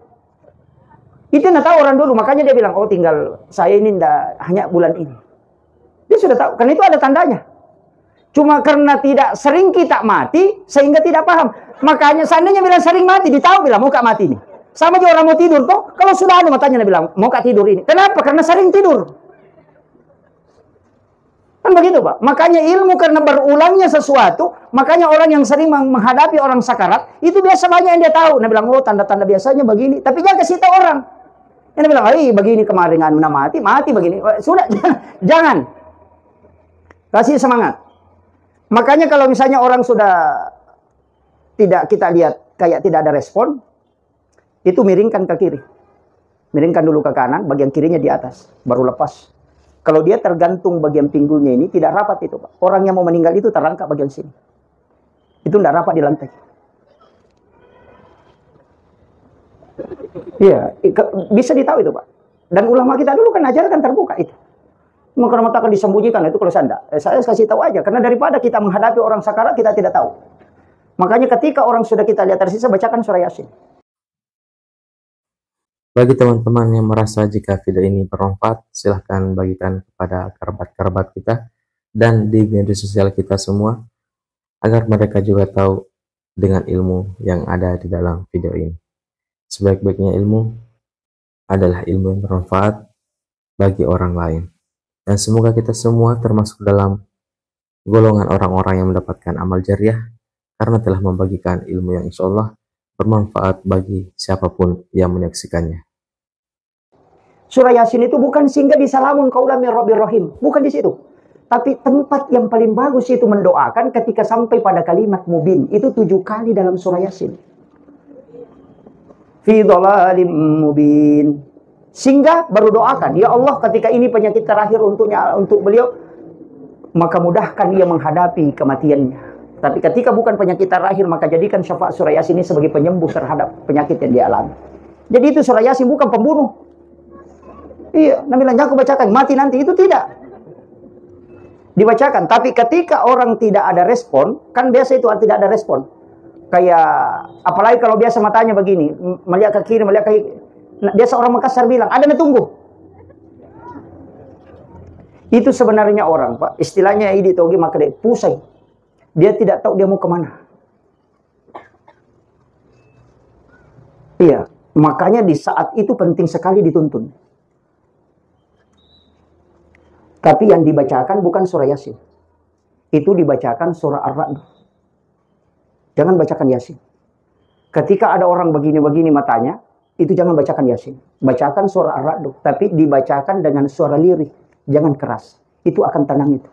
Speaker 2: Itu nggak tahu orang dulu. Makanya dia bilang, oh tinggal saya ini hanya bulan ini. Dia sudah tahu. Karena itu ada tandanya. Cuma karena tidak sering kita mati, sehingga tidak paham. Makanya seandainya bilang sering mati, ditahu bilang, mau kak mati ini. Sama aja orang mau tidur, toh. Kalau sudah ada matanya, dia bilang, mau kak tidur ini. Kenapa? Karena sering tidur. Kan begitu, Pak. Makanya ilmu karena berulangnya sesuatu, makanya orang yang sering menghadapi orang sakarat, itu biasa banyak yang dia tahu. Dia bilang, oh tanda-tanda biasanya begini. Tapi jangan kasih tahu orang. Dia bilang, begini kemarin mati begini. Sudah, jangan. Kasih semangat. Makanya kalau misalnya orang sudah tidak kita lihat kayak tidak ada respon, itu miringkan ke kiri. Miringkan dulu ke kanan, bagian kirinya di atas. Baru lepas. Kalau dia tergantung bagian pinggulnya ini, tidak rapat itu, Pak. Orang yang mau meninggal itu terangkat bagian sini. Itu tidak rapat di lantai. Iya, bisa ditahu itu, Pak. Dan ulama kita dulu kan ajarkan terbuka itu. Maka akan disembunyikan itu kalau saya kasih tahu aja. Karena daripada kita menghadapi orang sakarat, kita tidak tahu. Makanya ketika orang sudah kita lihat tersisa, bacakan surah Yasin.
Speaker 1: Bagi teman-teman yang merasa jika video ini bermanfaat, silahkan bagikan kepada kerabat-kerabat kita dan di media sosial kita semua, agar mereka juga tahu dengan ilmu yang ada di dalam video ini. Sebaik-baiknya ilmu adalah ilmu yang bermanfaat bagi orang lain. Dan semoga kita semua termasuk dalam golongan orang-orang yang mendapatkan amal jariah karena telah membagikan ilmu yang insya Allah bermanfaat bagi siapapun yang menyaksikannya.
Speaker 2: Surah Yasin itu bukan singgah di salamun qaulan min rabbir rahim, bukan di situ. Tapi tempat yang paling bagus itu mendoakan ketika sampai pada kalimat mubin. Itu 7 kali dalam surah Yasin. Fi dhalalim mubin. Singgah baru doakan, ya Allah ketika ini penyakit terakhir untuk beliau, maka mudahkan dia menghadapi kematiannya. Tapi ketika bukan penyakit terakhir, maka jadikan syafaat surah Yasin ini sebagai penyembuh terhadap penyakit yang dia alami. Jadi itu surah Yasin bukan pembunuh. Iya, Nabi bilang aku bacakan, mati nanti, itu tidak. Dibacakan, tapi ketika orang tidak ada respon, kan biasa itu tidak ada respon. Kayak, apalagi kalau biasa matanya begini, melihat ke kiri, melihat ke kiri. Biasa orang Makassar bilang, ada yang tunggu. Itu sebenarnya orang, Pak. Istilahnya ini togi maka dia pusing. Dia tidak tahu dia mau kemana. Iya, makanya di saat itu penting sekali dituntun. Tapi yang dibacakan bukan surah Yasin. Itu dibacakan surah Ar-Ra'd. Jangan bacakan Yasin. Ketika ada orang begini-begini matanya, itu jangan bacakan Yasin. Bacakan surah Ar-Ra'd. Tapi dibacakan dengan suara lirih. Jangan keras. Itu akan tenang itu.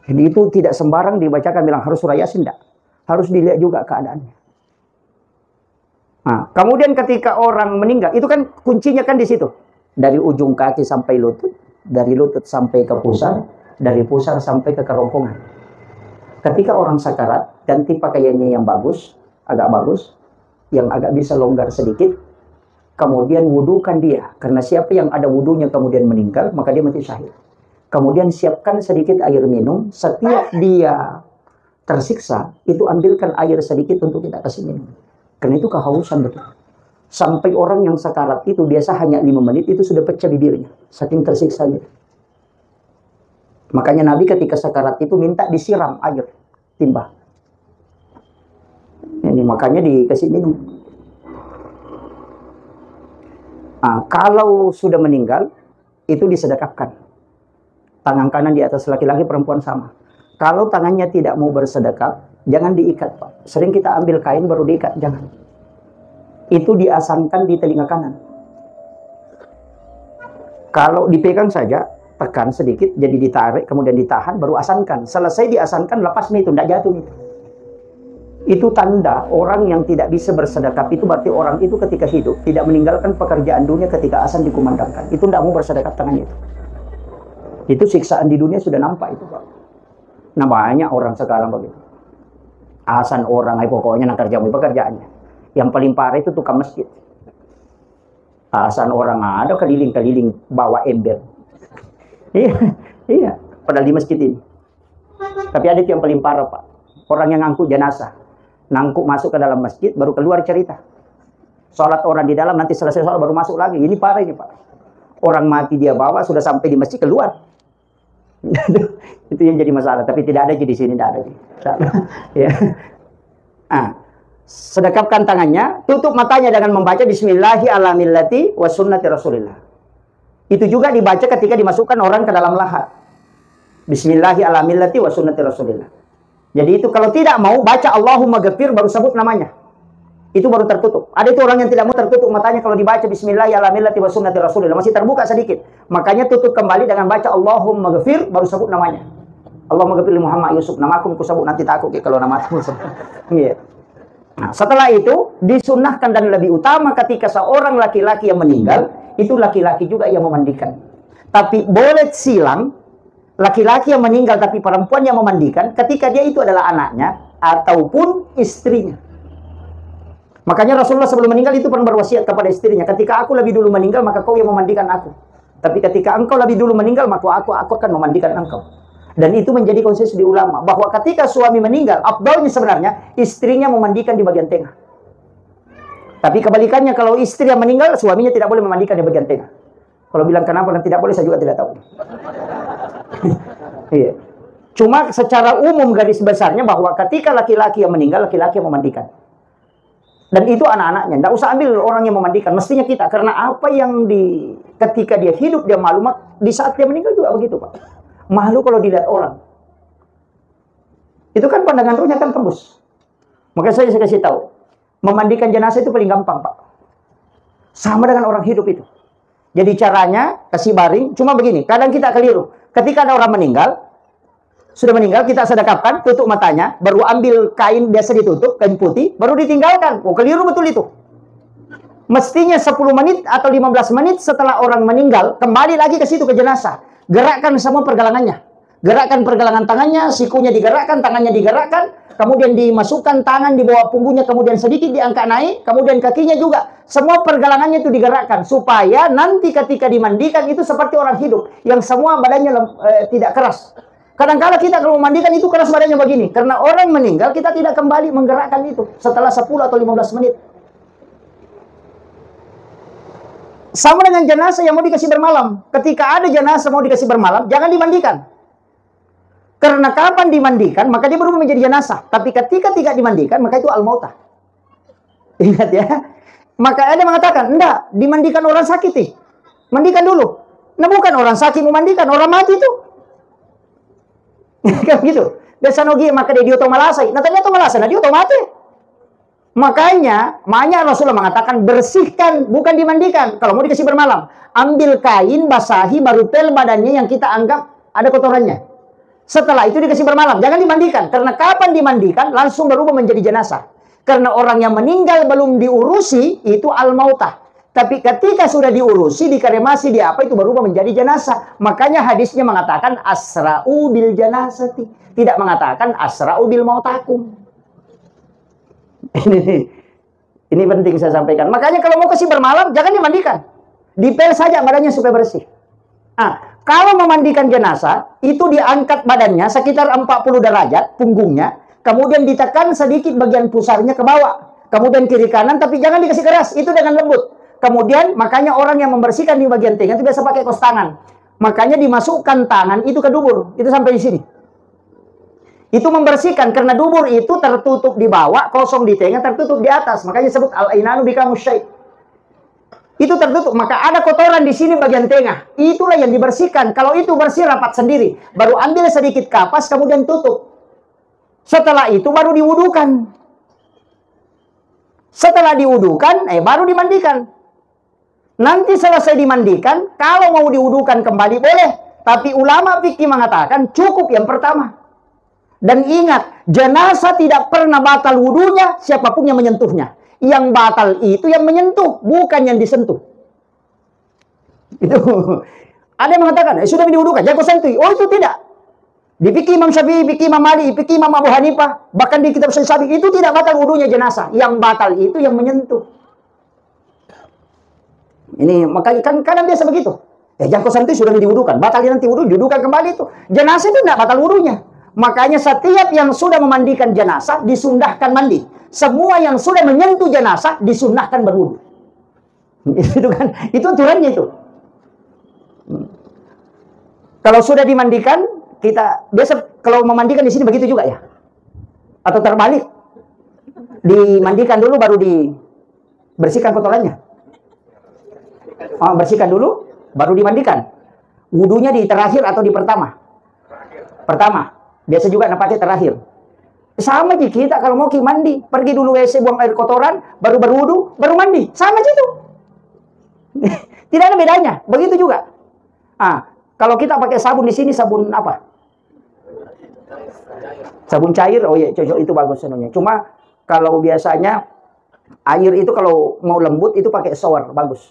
Speaker 2: Jadi itu tidak sembarang dibacakan bilang harus surah Yasin. Tidak. Harus dilihat juga keadaannya. Nah, kemudian ketika orang meninggal, itu kan kuncinya kan di situ. Dari ujung kaki sampai lutut, dari lutut sampai ke pusar, dari pusar sampai ke kerongkongan. Ketika orang sakarat, ganti pakaiannya yang bagus, agak bagus, yang agak bisa longgar sedikit, kemudian wudukan dia. Karena siapa yang ada wudunya kemudian meninggal, maka dia mati syahid. Kemudian siapkan sedikit air minum, setiap dia tersiksa, itu ambilkan air sedikit untuk kita kasih minum. Karena itu kehausan betul. Sampai orang yang sakarat itu biasa hanya 5 menit itu sudah pecah bibirnya. Saking tersiksanya. Makanya Nabi ketika sakarat itu minta disiram air timba. Ini makanya dikasih minum. Nah, kalau sudah meninggal itu disedekapkan. Tangan kanan di atas laki-laki, perempuan sama. Kalau tangannya tidak mau bersedekap, jangan diikat, Pak. Sering kita ambil kain baru diikat, jangan. Itu diasankan di telinga kanan. Kalau dipegang saja, tekan sedikit, jadi ditarik, kemudian ditahan, baru asankan. Selesai diasankan, lepas itu, tidak jatuh itu. Itu tanda orang yang tidak bisa bersedekap. Itu berarti orang itu ketika hidup, tidak meninggalkan pekerjaan dunia ketika asan dikumandangkan. Itu tidak mau bersedekap tangannya itu. Itu siksaan di dunia sudah nampak itu, Pak. Nah banyak orang sekarang begitu. Asan orang, pokoknya nak kerja pekerjaannya. Yang paling parah itu tukang masjid. Asan orang ada keliling-keliling bawa ember. Iya, padahal di masjid ini. Tapi ada yang paling parah, Pak. Orang yang ngangkut jenazah. Nangkuk masuk ke dalam masjid, baru keluar cerita. Sholat orang di dalam, nanti selesai sholat baru masuk lagi. Ini parah ini, Pak. Orang mati dia bawa, sudah sampai di masjid, keluar. Itu yang jadi masalah. Tapi tidak ada di sini, tidak ada. Ya. Sedekapkan tangannya, tutup matanya dengan membaca Bismillahi ala millati wa sunnati Rasulillah. Itu juga dibaca ketika dimasukkan orang ke dalam lahat. Bismillahi ala millati wa sunnati Rasulillah. Jadi itu kalau tidak mau baca Allahumma ghafir baru sebut namanya. Itu baru tertutup. Ada itu orang yang tidak mau tertutup matanya kalau dibaca Bismillahi ala millati wa sunnati Rasulillah, masih terbuka sedikit. Makanya tutup kembali dengan baca Allahumma ghafir baru sebut namanya. Allahumma ghafir li Muhammad Yusuf, namaku aku sebut nanti takut kalau nama aku. Iya. Nah, setelah itu disunnahkan dan lebih utama ketika seorang laki-laki yang meninggal, itu laki-laki juga yang memandikan. Tapi boleh silang, laki-laki yang meninggal tapi perempuan yang memandikan ketika dia itu adalah anaknya ataupun istrinya. Makanya Rasulullah sebelum meninggal itu pernah berwasiat kepada istrinya, ketika aku lebih dulu meninggal maka kau yang memandikan aku. Tapi ketika engkau lebih dulu meninggal maka aku akan memandikan engkau. Dan itu menjadi konsensus di ulama, bahwa ketika suami meninggal, afdalnya sebenarnya istrinya memandikan di bagian tengah. Tapi kebalikannya, kalau istri yang meninggal, suaminya tidak boleh memandikan di bagian tengah. Kalau bilang kenapa dan tidak boleh, saya juga tidak tahu. Iya. Cuma secara umum garis besarnya bahwa ketika laki-laki yang meninggal, laki-laki yang memandikan. Dan itu anak-anaknya. Tidak usah ambil orang yang memandikan. Mestinya kita. Karena apa yang ketika dia hidup, dia malu. Di saat dia meninggal juga begitu, Pak. Malu kalau dilihat orang. Itu kan pandangan ruhnya kan tembus. Maka saya kasih tahu. Memandikan jenazah itu paling gampang, Pak. Sama dengan orang hidup itu. Jadi caranya, kasih baring. Cuma begini. Kadang kita keliru. Ketika ada orang meninggal, sudah meninggal, kita sedekapkan, tutup matanya, baru ambil kain biasa ditutup, kain putih, baru ditinggalkan. Oh, keliru betul itu. Mestinya 10 menit atau 15 menit setelah orang meninggal, kembali lagi ke situ, ke jenazah. Gerakkan semua pergelangannya. Gerakkan pergelangan tangannya, sikunya digerakkan, tangannya digerakkan, kemudian dimasukkan tangan di bawah punggungnya, kemudian sedikit diangkat naik, kemudian kakinya juga. Semua pergelangannya itu digerakkan, supaya nanti ketika dimandikan itu seperti orang hidup, yang semua badannya tidak keras. Kadang-kadang kita kalau memandikan itu keras badannya begini. Karena orang meninggal, kita tidak kembali menggerakkan itu setelah 10 atau 15 menit. Sama dengan jenazah yang mau dikasih bermalam. Ketika ada jenazah mau dikasih bermalam, jangan dimandikan. Karena kapan dimandikan, maka dia berubah menjadi jenazah. Tapi ketika tidak dimandikan, maka itu al-mautah. Ingat ya. Maka ada yang mengatakan, enggak, dimandikan orang sakit nih. Mandikan dulu. Nah bukan orang sakit memandikan, orang mati itu. Kan gitu. Biasa nogi maka dia otomalasai. Nah ternyata otomalasai, nah dia otomatis. Makanya Rasulullah mengatakan bersihkan, bukan dimandikan. Kalau mau dikasih bermalam, ambil kain, basahi, baru tel badannya yang kita anggap ada kotorannya. Setelah itu dikasih bermalam, jangan dimandikan. Karena kapan dimandikan, langsung berubah menjadi jenazah. Karena orang yang meninggal belum diurusi, itu al-mautah. Tapi ketika sudah diurusi, dikremasi, di apa, itu berubah menjadi jenazah. Makanya hadisnya mengatakan asra'u bil janazati. Tidak mengatakan asra'u bil mautakum. Ini penting saya sampaikan. Makanya kalau mau kasih bermalam, jangan dimandikan. Dipel saja badannya supaya bersih. Nah, kalau memandikan jenazah, itu diangkat badannya sekitar 40 derajat, punggungnya. Kemudian ditekan sedikit bagian pusarnya ke bawah. Kemudian kiri kanan, tapi jangan dikasih keras. Itu dengan lembut. Kemudian, makanya orang yang membersihkan di bagian tengah itu biasa pakai kos tangan. Makanya dimasukkan tangan itu ke dubur. Itu sampai di sini. Itu membersihkan. Karena dubur itu tertutup di bawah, kosong di tengah, tertutup di atas. Makanya disebut al-ainanu bikamusyai. Itu tertutup. Maka ada kotoran di sini bagian tengah. Itulah yang dibersihkan. Kalau itu bersih, rapat sendiri. Baru ambil sedikit kapas, kemudian tutup. Setelah itu baru diwudukan. Setelah diwudukan, baru dimandikan. Nanti selesai dimandikan, kalau mau diwudukan kembali boleh. Tapi ulama fikih mengatakan cukup yang pertama. Dan ingat, jenazah tidak pernah batal wudunya siapapun yang menyentuhnya. Yang batal itu yang menyentuh, bukan yang disentuh. Itu. Ada yang mengatakan, sudah diwudukan, jangan kau sentuh. Oh itu tidak. Di fikih Imam Syafi'i, fikih Imam Malik, fikih Imam Abu Hanifah, bahkan di kitab Syafi'i itu tidak batal wudunya jenazah. Yang batal itu yang menyentuh. Ini makanya kan kadang biasa begitu. Jangan kau sentuh, sudah diwudukan. Batal nanti wudu, diwudukan kembali itu. Jenazah itu tidak batal wudunya. Makanya setiap yang sudah memandikan jenazah disundahkan mandi. Semua yang sudah menyentuh jenazah disundahkan berwudu. Itu kan, itu aturannya itu. Kalau sudah dimandikan, kita biasa kalau memandikan di sini begitu juga ya. Atau terbalik. Dimandikan dulu baru dibersihkan kotorannya. Bersihkan dulu baru dimandikan. Wudunya di terakhir atau di pertama? Pertama. Biasa juga pakai terakhir. Sama aja kita kalau mau mandi, pergi dulu WC buang air kotoran, baru berwudu, baru mandi. Sama aja itu. Tidak ada bedanya. Begitu juga. Kalau kita pakai sabun di sini, sabun apa? Sabun cair. Oh iya, cocok, itu bagus sebenarnya. Cuma kalau biasanya air itu kalau mau lembut itu pakai shower, bagus.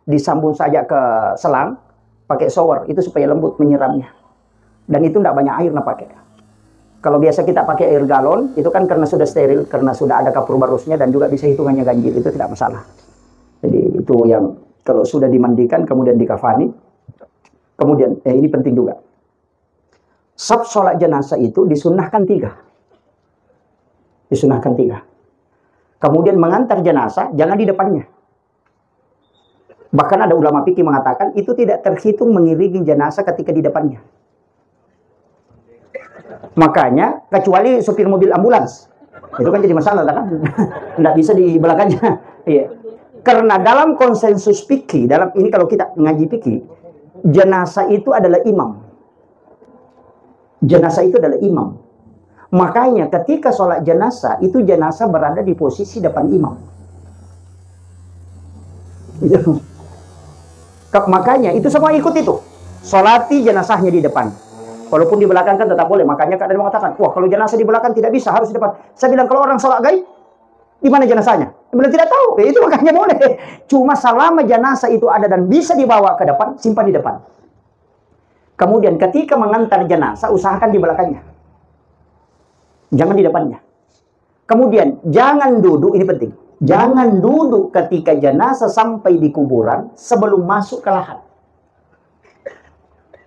Speaker 2: Disambung saja ke selang, pakai shower, itu supaya lembut menyiramnya. Dan itu tidak banyak air pakai. Kalau biasa kita pakai air galon, itu kan karena sudah steril, karena sudah ada kapur barusnya dan juga bisa hitungannya ganjil, itu tidak masalah. Jadi itu yang kalau sudah dimandikan, kemudian dikafani, kemudian ini penting juga. Saf sholat jenazah itu disunahkan 3. Disunahkan 3. Kemudian mengantar jenazah jangan di depannya. Bahkan ada ulama fikih mengatakan itu tidak terhitung mengiringi jenazah ketika di depannya. Makanya kecuali supir mobil ambulans, itu kan jadi masalah kan? Tidak bisa di belakangnya. Iya. Karena dalam konsensus fikih, dalam ini kalau kita ngaji fikih, jenazah itu adalah imam. Jenazah itu adalah imam. Makanya ketika sholat jenazah, itu jenazah berada di posisi depan imam. Makanya itu semua ikut itu. Sholati jenazahnya di depan. Walaupun di belakang kan tetap boleh. Makanya kadang mengatakan, wah kalau jenazah di belakang tidak bisa, harus di depan. Saya bilang kalau orang sholat gaib, di mana jenazahnya? Dia bilang tidak tahu. Itu makanya boleh. Cuma selama jenazah itu ada dan bisa dibawa ke depan, simpan di depan. Kemudian ketika mengantar jenazah, usahakan di belakangnya. Jangan di depannya. Kemudian jangan duduk, ini penting. Jangan duduk ketika jenazah sampai di kuburan sebelum masuk ke lahat.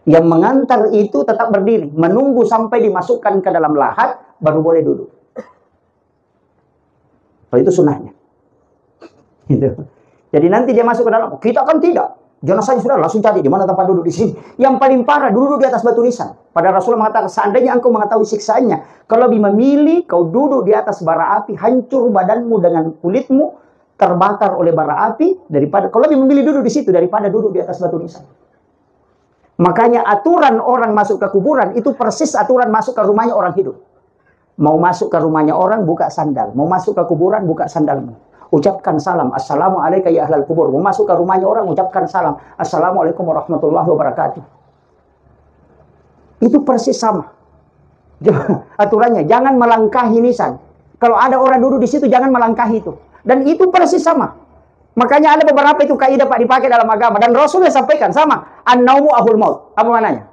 Speaker 2: Yang mengantar itu tetap berdiri, menunggu sampai dimasukkan ke dalam lahat, baru boleh duduk. Kalau itu sunnahnya. Gitu. Jadi nanti dia masuk ke dalam, kita kan tidak. Jenazahnya sudah langsung cari di mana tempat duduk di sini. Yang paling parah duduk di atas batu nisan. Pada Rasulullah mengatakan, seandainya engkau mengetahui siksaannya, kalau lebih memilih kau duduk di atas bara api, hancur badanmu dengan kulitmu terbakar oleh bara api, daripada kau lebih memilih duduk di situ daripada duduk di atas batu nisan. Makanya aturan orang masuk ke kuburan itu persis aturan masuk ke rumahnya orang hidup. Mau masuk ke rumahnya orang, buka sandal. Mau masuk ke kuburan, buka sandalmu. Ucapkan salam, assalamualaikum ya ahlal kubur. Mau masuk ke rumahnya orang, ucapkan salam, assalamualaikum warahmatullahi wabarakatuh. Itu persis sama. Aturannya, jangan melangkahi nisan. Kalau ada orang duduk di situ, jangan melangkahi itu. Dan itu persis sama. Makanya ada beberapa itu kaidah Pak dipakai dalam agama. Dan Rasulullah sampaikan sama. An-naumu ahul maut. Apa maknanya?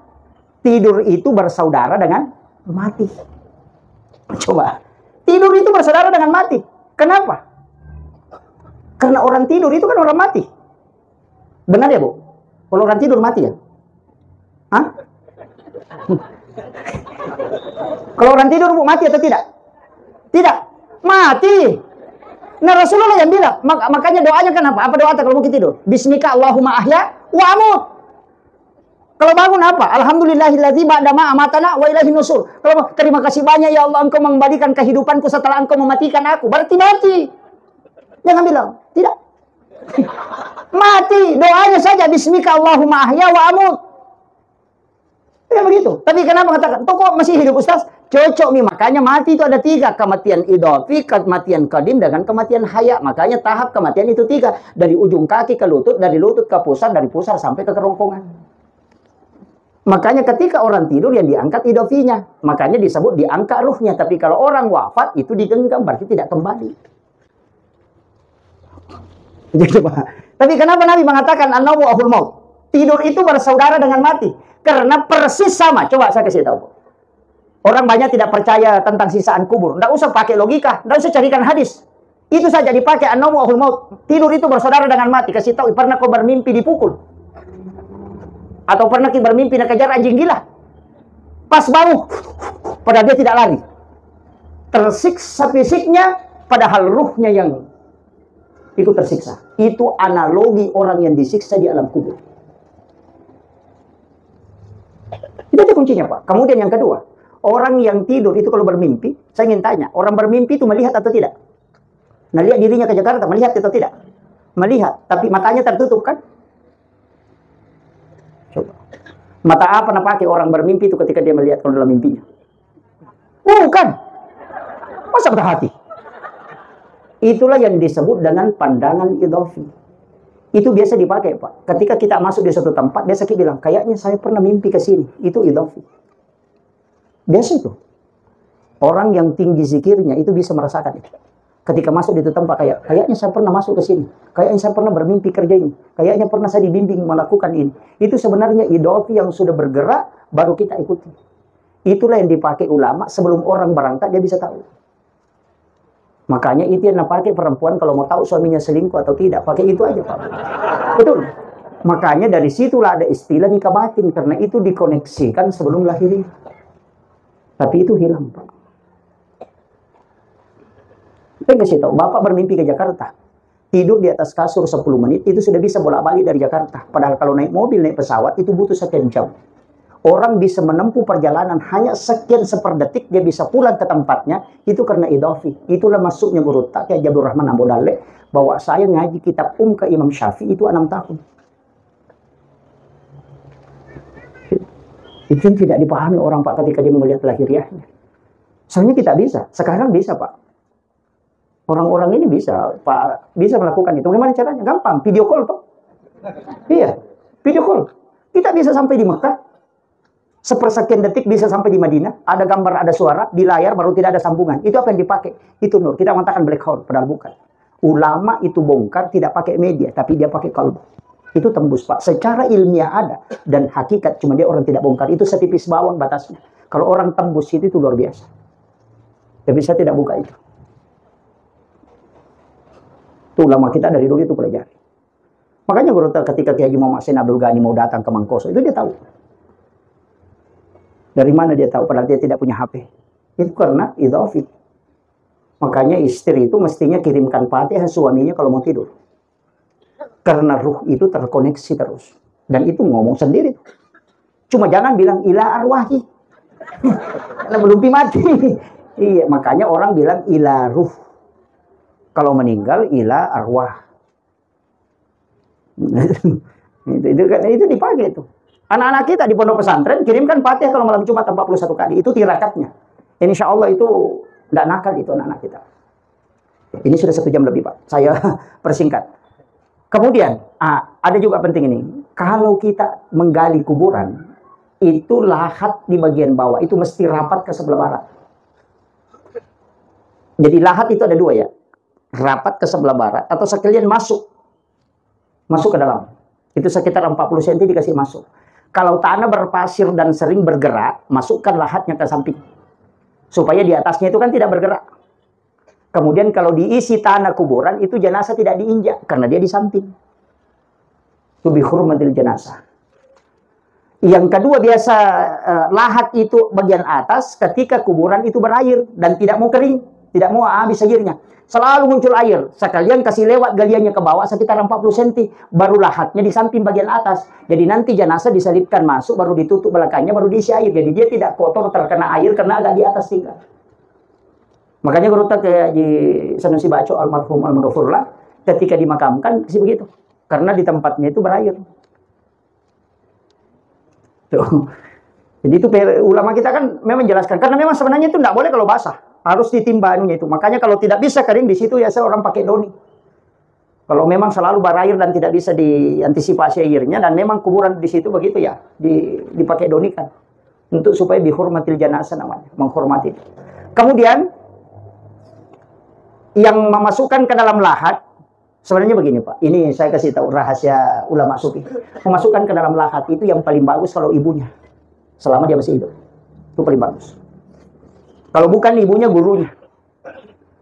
Speaker 2: Tidur itu bersaudara dengan mati. Coba. Tidur itu bersaudara dengan mati. Kenapa? Karena orang tidur itu kan orang mati. Benar ya, Bu? Kalau orang tidur mati ya? Hah? Kalau orang tidur, Bu, mati atau tidak? Tidak. Mati. Nah, Rasulullah yang bilang. Makanya doanya kan apa? Apa doa kalau mungkin tidur? Bismika Allahumma ahya wa amut. Kalau bangun apa? Alhamdulillahilladzi ba'da ma amatana wa ilaihin nusur. Kalau terima kasih banyak ya Allah engkau mengembalikan kehidupanku setelah engkau mematikan aku. Berarti mati. Jangan bilang, tidak. Mati. Doanya saja bismika Allahumma ahya wa amut. Ya begitu. Tapi kenapa katakan, kok masih hidup Ustaz? Cocok nih. Makanya mati itu ada 3. Kematian idafi, kematian qadim, dengan kematian haya. Makanya tahap kematian itu 3. Dari ujung kaki ke lutut, dari lutut ke pusar, dari pusar sampai ke kerongkongan. Makanya ketika orang tidur yang diangkat idafinya. Makanya disebut diangkat ruhnya. Tapi kalau orang wafat itu digenggam, berarti tidak kembali. Tapi kenapa Nabi mengatakan an-naumu ahul maut? Tidur itu bersaudara dengan mati. Karena persis sama. Coba saya kasih tahu. Orang banyak tidak percaya tentang sisaan kubur. Tidak usah pakai logika. Tidak usah carikan hadis. Itu saja dipakai an-naumu ahul maut. Tidur itu bersaudara dengan mati. Kasih tahu, pernah kau bermimpi dipukul? Atau pernah kau bermimpi nak kejar anjing gila? Pas bangun, padahal dia tidak lari. Tersiksa fisiknya, padahal ruhnya yang ikut tersiksa. Itu analogi orang yang disiksa di alam kubur. Itu aja kuncinya, Pak. Kemudian yang kedua, orang yang tidur itu kalau bermimpi, saya ingin tanya, orang bermimpi itu melihat atau tidak? Nah, lihat dirinya ke Jakarta, melihat atau tidak? Melihat, tapi matanya tertutup kan? Coba. Mata apa nak pakai orang bermimpi itu ketika dia melihat kalau dalam mimpinya? Bukan. Masa mata hati? Itulah yang disebut dengan pandangan idafi. Itu biasa dipakai, Pak. Ketika kita masuk di suatu tempat, biasa kita bilang, kayaknya saya pernah mimpi ke sini. Itu idafi. Biasa itu. Orang yang tinggi zikirnya itu bisa merasakan itu. Ketika masuk di suatu tempat, kayaknya saya pernah masuk ke sini. Kayaknya saya pernah bermimpi kerja ini. Kayaknya pernah saya dibimbing melakukan ini. Itu sebenarnya idafi yang sudah bergerak, baru kita ikuti. Itulah yang dipakai ulama. Sebelum orang berangkat, dia bisa tahu. Makanya itu yang pakai perempuan kalau mau tahu suaminya selingkuh atau tidak, pakai itu aja, Pak. Betul. Makanya dari situlah ada istilah nikah batin, karena itu dikoneksikan sebelum lahir. Tapi itu hilang, Pak. Saya kasih tahu, Bapak bermimpi ke Jakarta. Tidur di atas kasur 10 menit, itu sudah bisa bolak-balik dari Jakarta. Padahal kalau naik mobil, naik pesawat, itu butuh sekian jam. Orang bisa menempuh perjalanan hanya sekian seperdetik, dia bisa pulang ke tempatnya, itu karena idafi. Itulah masuknya guru tak, kayak Jabir Rahman Abu Dalek, bahwa saya ngaji kitab ke Imam Syafi'i itu 6 tahun. Itu yang tidak dipahami orang, Pak, ketika dia melihat lahiriahnya. Soalnya kita bisa, sekarang bisa, Pak. Orang-orang ini bisa, Pak, bisa melakukan itu. Bagaimana caranya? Gampang, video call, Pak. Iya, video call. Kita bisa sampai di Mekah, sepersekian detik bisa sampai di Madinah, ada gambar, ada suara, di layar baru tidak ada sambungan. Itu apa yang dipakai? Itu nur. Kita mengatakan black hole, padahal bukan. Ulama itu bongkar tidak pakai media, tapi dia pakai kalbu. Itu tembus, Pak. Secara ilmiah ada, dan hakikat cuma dia orang tidak bongkar. Itu setipis bawang batasnya. Kalau orang tembus itu luar biasa. Tapi saya tidak buka itu. Itu ulama kita dari dulu itu pelajari. Makanya ketika Kiai Haji Muhammad Hussein Abdul Ghani mau datang ke Mangkoso, itu dia tahu. Dari mana dia tahu? Padahal dia tidak punya HP. Itu karena idhafi. Makanya istri itu mestinya kirimkan Fatihah suaminya kalau mau tidur. Karena ruh itu terkoneksi terus. Dan itu ngomong sendiri. Cuma jangan bilang ila arwahi. Karena belum mati. Iya, makanya orang bilang ila ruh. Kalau meninggal ila arwah. itu dipakai itu. Anak-anak kita di pondok pesantren kirimkan Fatihah kalau malam Jumat 41 kali. Itu tirakatnya. Insya Allah itu tidak nakal itu anak-anak kita. Ini sudah 1 jam lebih, Pak. Saya persingkat. Kemudian ada juga penting ini. Kalau kita menggali kuburan, itu lahat di bagian bawah itu mesti rapat ke sebelah barat. Jadi lahat itu ada 2 ya. Rapat ke sebelah barat atau sekalian masuk ke dalam. Itu sekitar 40 cm dikasih masuk. Kalau tanah berpasir dan sering bergerak, masukkan lahatnya ke samping. Supaya di atasnya itu kan tidak bergerak. Kemudian kalau diisi tanah kuburan, itu jenazah tidak diinjak karena dia di samping. Itu bi hurmatil jenazah. Yang kedua biasa lahat itu bagian atas ketika kuburan itu berair dan tidak mau kering, tidak mau habis airnya. Selalu muncul air. Sekalian kasih lewat galiannya ke bawah sekitar 40 cm. Baru lahatnya di samping bagian atas. Jadi nanti jenazah diselipkan masuk, baru ditutup belakangnya, baru diisi air. Jadi dia tidak kotor terkena air karena agak di atas tinggal. Makanya guru tak kayak di Sanusi Baco almarhum al-Maghfurlah ketika dimakamkan kasih begitu. Karena di tempatnya itu berair. Tuh. Jadi itu ulama kita kan memang jelaskan. Karena memang sebenarnya itu tidak boleh kalau basah. Harus ditimbangnya itu. Makanya kalau tidak bisa kering di situ ya orang pakai doni. Kalau memang selalu berair dan tidak bisa diantisipasi airnya dan memang kuburan di situ begitu ya dipakai doni kan. Untuk supaya dihormatil jenazah namanya, menghormati. Kemudian yang memasukkan ke dalam lahat sebenarnya begini, Pak. Ini saya kasih tahu rahasia ulama sufi. Memasukkan ke dalam lahat itu yang paling bagus kalau ibunya. Selama dia masih hidup. Itu paling bagus. Kalau bukan ibunya, gurunya.